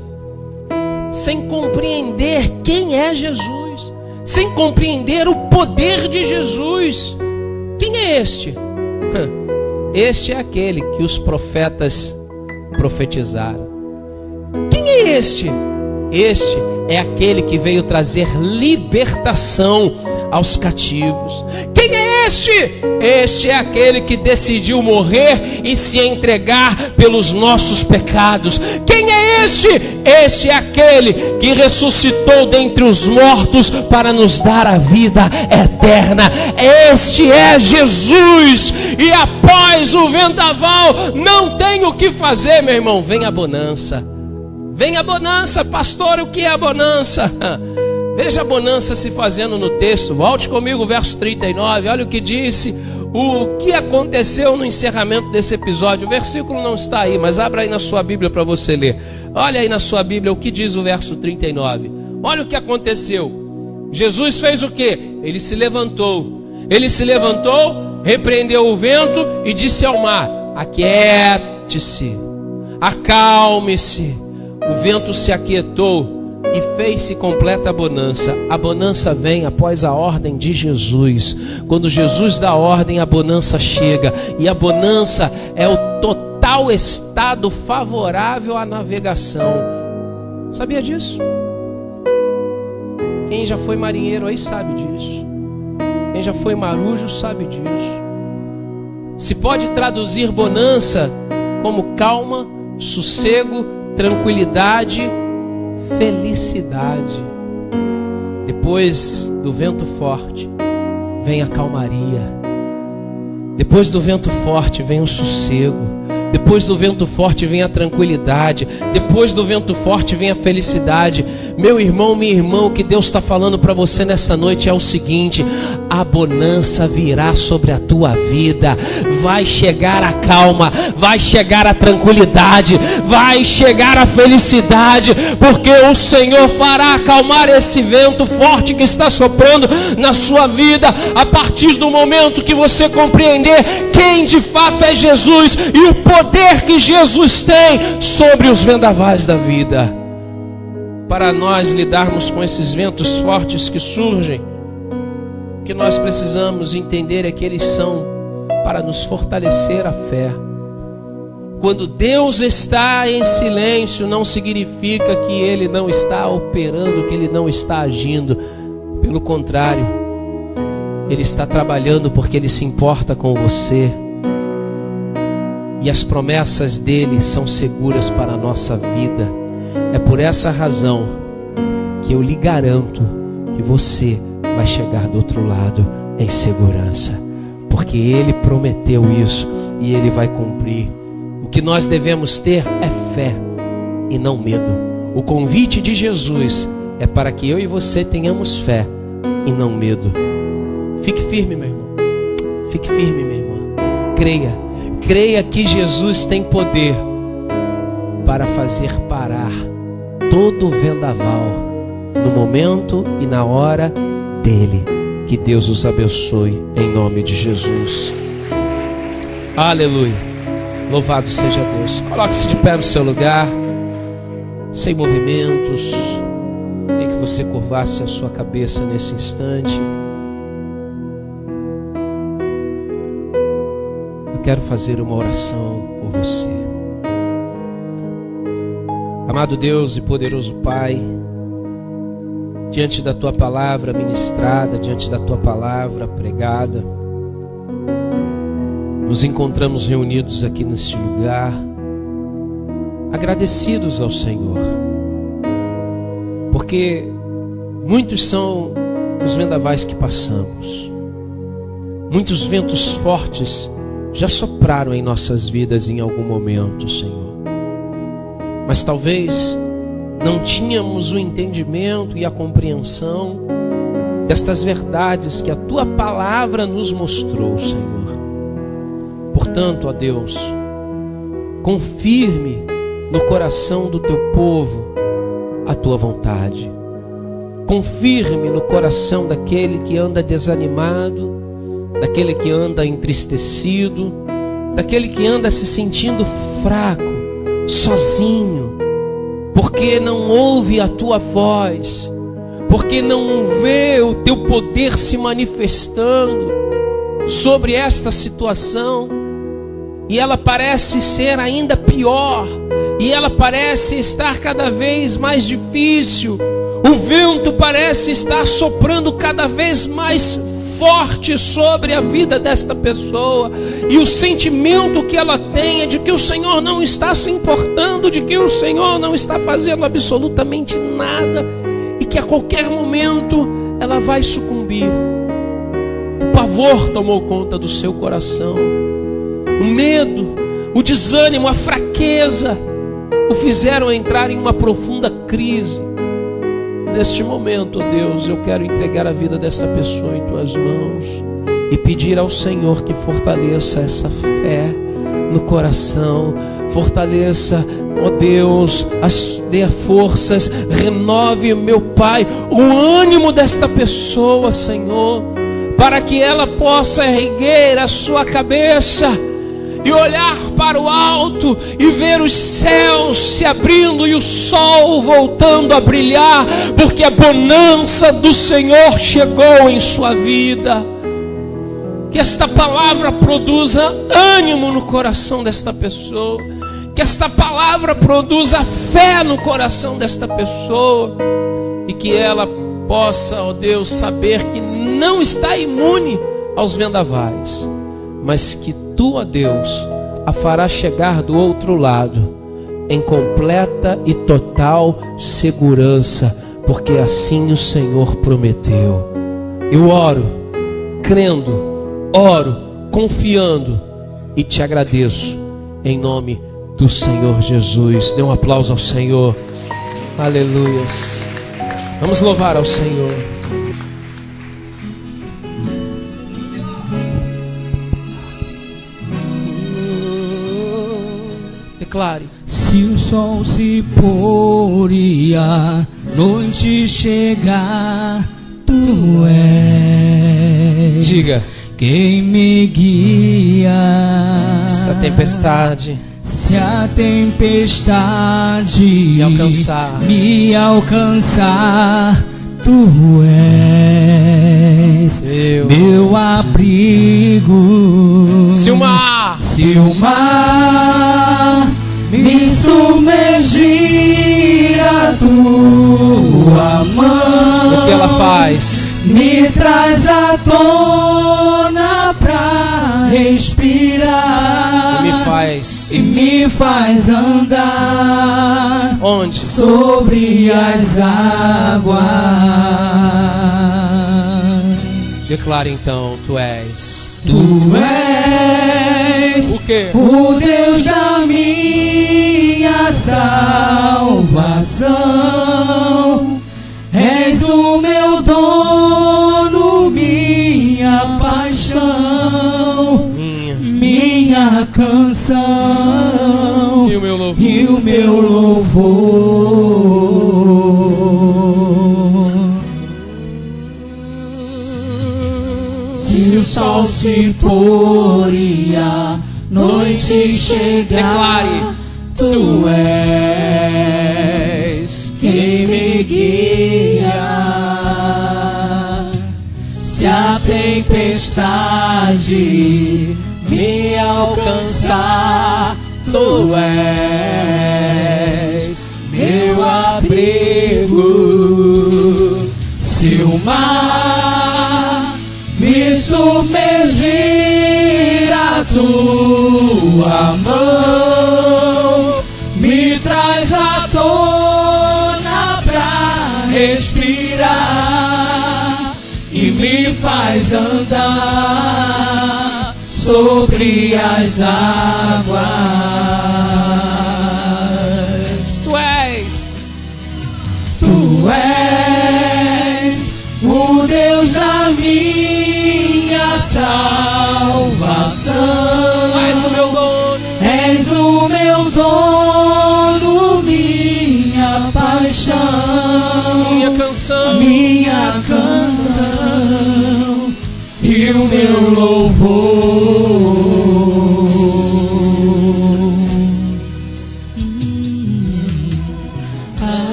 sem compreender quem é Jesus, sem compreender o poder de Jesus. Quem é este? Este é aquele que os profetas profetizaram. Quem é este? Este é aquele que veio trazer libertação aos cativos. Quem é este? Este é aquele que decidiu morrer e se entregar pelos nossos pecados. Quem é este? Este é aquele que ressuscitou dentre os mortos para nos dar a vida eterna. Este é Jesus. E após o vendaval, não tem o que fazer, meu irmão. Vem a bonança. Vem a bonança, pastor. O que é a bonança? Veja a bonança se fazendo no texto. Volte comigo, verso 39. Olha o que disse, o que aconteceu no encerramento desse episódio. O versículo não está aí, mas abra aí na sua Bíblia para você ler. Olha aí na sua Bíblia o que diz o verso 39. Olha o que aconteceu. Jesus fez o quê? Ele se levantou. Ele se levantou, repreendeu o vento e disse ao mar: aquiete-se, acalme-se. O vento se aquietou e fez-se completa a bonança. A bonança vem após a ordem de Jesus. Quando Jesus dá ordem, a bonança chega. E a bonança é o total estado favorável à navegação. Sabia disso? Quem já foi marinheiro aí sabe disso. Quem já foi marujo sabe disso. Se pode traduzir bonança como calma, sossego, tranquilidade, felicidade. Depois do vento forte vem a calmaria. Depois do vento forte vem o sossego. Depois do vento forte vem a tranquilidade. Depois do vento forte vem a felicidade. Meu irmão, minha irmã, o que Deus está falando para você nessa noite é o seguinte: a bonança virá sobre a tua vida. Vai chegar a calma, vai chegar a tranquilidade, vai chegar a felicidade, porque o Senhor fará acalmar esse vento forte que está soprando na sua vida, a partir do momento que você compreender quem de fato é Jesus e o poder que Jesus tem sobre os vendavais da vida. Para nós lidarmos com esses ventos fortes que surgem, o que nós precisamos entender é que eles são para nos fortalecer a fé. Quando Deus está em silêncio, não significa que Ele não está operando, que Ele não está agindo. Pelo contrário, Ele está trabalhando porque Ele se importa com você. E as promessas dEle são seguras para a nossa vida. É por essa razão que eu lhe garanto que você vai chegar do outro lado em segurança. Porque Ele prometeu isso e Ele vai cumprir. O que nós devemos ter é fé e não medo. O convite de Jesus é para que eu e você tenhamos fé e não medo. Fique firme, meu irmão. Fique firme, minha irmã. Creia. Creia que Jesus tem poder para fazer parar todo o vendaval no momento e na hora dele. Que Deus os abençoe em nome de Jesus. Aleluia. Louvado seja Deus. Coloque-se de pé no seu lugar, sem movimentos. Nem que você curvasse a sua cabeça nesse instante. Eu quero fazer uma oração por você. Amado Deus e poderoso Pai, diante da Tua palavra ministrada, diante da Tua palavra pregada, nos encontramos reunidos aqui neste lugar, agradecidos ao Senhor, porque muitos são os vendavais que passamos, muitos ventos fortes já sopraram em nossas vidas em algum momento, Senhor. Mas talvez não tínhamos o entendimento e a compreensão destas verdades que a Tua palavra nos mostrou, Senhor. Portanto, ó Deus, confirme no coração do Teu povo a Tua vontade. Confirme no coração daquele que anda desanimado, daquele que anda entristecido, daquele que anda se sentindo fraco, sozinho, porque não ouve a Tua voz, porque não vê o Teu poder se manifestando sobre esta situação, e ela parece ser ainda pior, e ela parece estar cada vez mais difícil. O vento parece estar soprando cada vez mais forte sobre a vida desta pessoa, e o sentimento que ela tem é de que o Senhor não está se importando, de que o Senhor não está fazendo absolutamente nada, e que a qualquer momento ela vai sucumbir. O pavor tomou conta do seu coração, o medo, o desânimo, a fraqueza o fizeram entrar em uma profunda crise. Neste momento, ó Deus, eu quero entregar a vida dessa pessoa em Tuas mãos e pedir ao Senhor que fortaleça essa fé no coração, fortaleça, ó Deus, dê forças, renove, meu Pai, o ânimo desta pessoa, Senhor, para que ela possa erguer a sua cabeça e olhar para o alto e ver os céus se abrindo e o sol voltando a brilhar, porque a bonança do Senhor chegou em sua vida. Que esta palavra produza ânimo no coração desta pessoa, que esta palavra produza fé no coração desta pessoa, e que ela possa, ó Deus, saber que não está imune aos vendavais, mas que Tu, ó Deus, a fará chegar do outro lado em completa e total segurança, porque assim o Senhor prometeu. Eu oro, crendo, oro, confiando, e Te agradeço em nome do Senhor Jesus. Dê um aplauso ao Senhor. Aleluias. Vamos louvar ao Senhor. Declare. Se o sol se pôr e a noite chegar, tu és. Diga. Quem me guia. Se a tempestade me alcançar, tu és meu abrigo. Se o mar me submergir, a tua mão, o que ela faz? Me traz à tona pra respirar e me faz andar. Onde? Sobre as águas. Declare então, tu és. Tu és o quê? O Deus da minha salvação. És o meu dono, minha paixão, minha canção e o meu louvor. Se o sol se pôr e a noite chegar, declare, tu és quem me guia. Se a tempestade me alcançar, tu és meu abrigo. Se o mar me submergir, a tua mão me traz à tona pra respirar e me faz andar sobre as águas. Tu és o Deus da minha salvação. És o meu dono, minha paixão, minha canção e o meu louvor.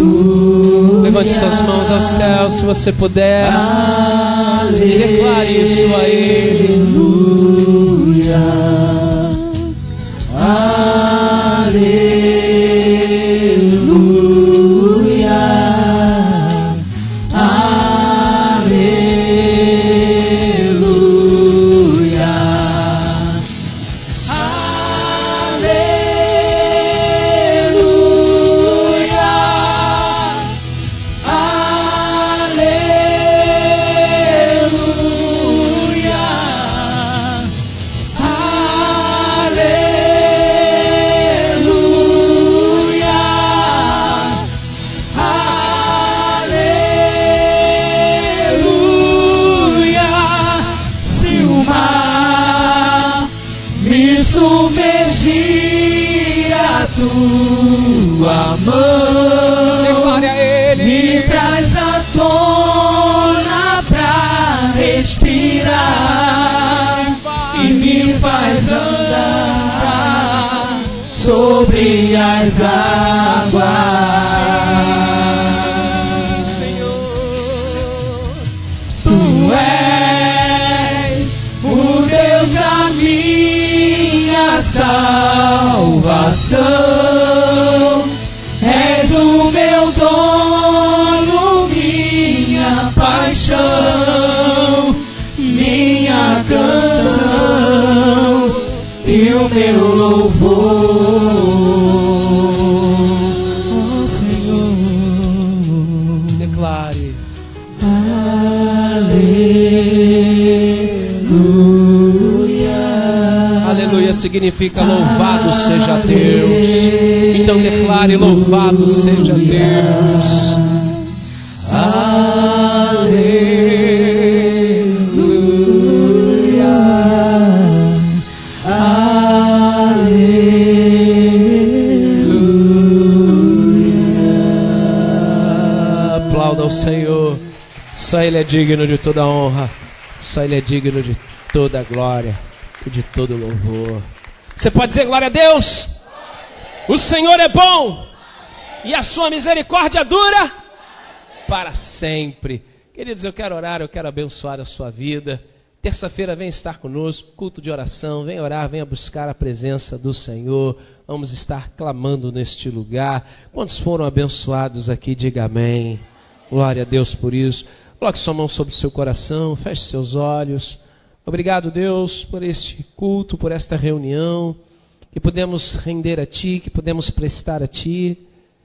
Aleluia. Levante suas mãos ao céu, se você puder. E declare isso a Ele. Submergir, a tua mão, declare a Ele, me traz à tona pra respirar e me faz andar sobre as águas. Tu és o Deus da minha salvação, és o meu dono, minha paixão, minha canção e o meu louvor. Oh, Senhor, declare. Aleluia. Aleluia significa louvado seja Deus. Então declare: louvado seja Deus. Aleluia, aleluia. Aplauda ao Senhor. Só Ele é digno de toda honra. Só Ele é digno de toda glória e de todo louvor. Você pode dizer glória a Deus? O Senhor é bom e a sua misericórdia dura para sempre. Queridos, eu quero orar, eu quero abençoar a sua vida. Terça-feira vem estar conosco, culto de oração, vem orar, venha buscar a presença do Senhor. Vamos estar clamando neste lugar. Quantos foram abençoados aqui, diga amém. Glória a Deus por isso. Coloque sua mão sobre o seu coração, feche seus olhos. Obrigado, Deus, por este culto, por esta reunião, que podemos render a Ti, que podemos prestar a Ti,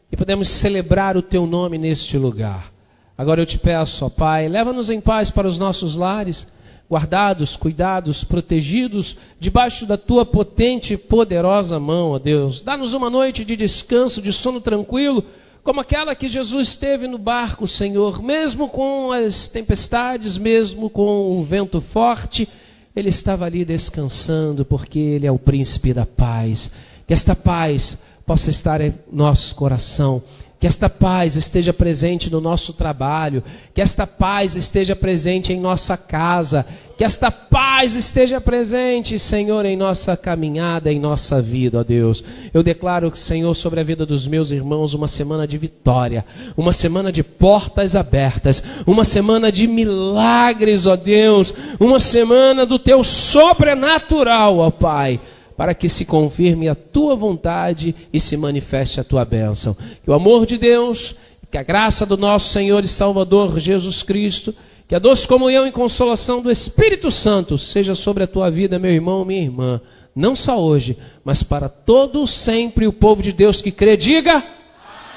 que podemos celebrar o Teu nome neste lugar. Agora eu te peço, ó Pai, leva-nos em paz para os nossos lares, guardados, cuidados, protegidos, debaixo da Tua potente e poderosa mão, ó Deus. Dá-nos uma noite de descanso, de sono tranquilo, como aquela que Jesus teve no barco, Senhor, mesmo com as tempestades, mesmo com o vento forte, Ele estava ali descansando, porque Ele é o príncipe da paz. Que esta paz possa estar em nosso coração, que esta paz esteja presente no nosso trabalho, que esta paz esteja presente em nossa casa, que esta paz esteja presente, Senhor, em nossa caminhada, em nossa vida, ó Deus. Eu declaro, Senhor, sobre a vida dos meus irmãos, uma semana de vitória, uma semana de portas abertas, uma semana de milagres, ó Deus, uma semana do Teu sobrenatural, ó Pai, para que se confirme a Tua vontade e se manifeste a Tua bênção. Que o amor de Deus, que a graça do nosso Senhor e Salvador Jesus Cristo, que a doce comunhão e consolação do Espírito Santo seja sobre a tua vida, meu irmão, minha irmã, não só hoje, mas para todo sempre. O povo de Deus que crê, diga,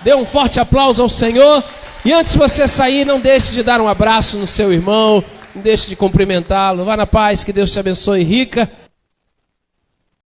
dê um forte aplauso ao Senhor. E antes de você sair, não deixe de dar um abraço no seu irmão, não deixe de cumprimentá-lo. Vá na paz, que Deus te abençoe rica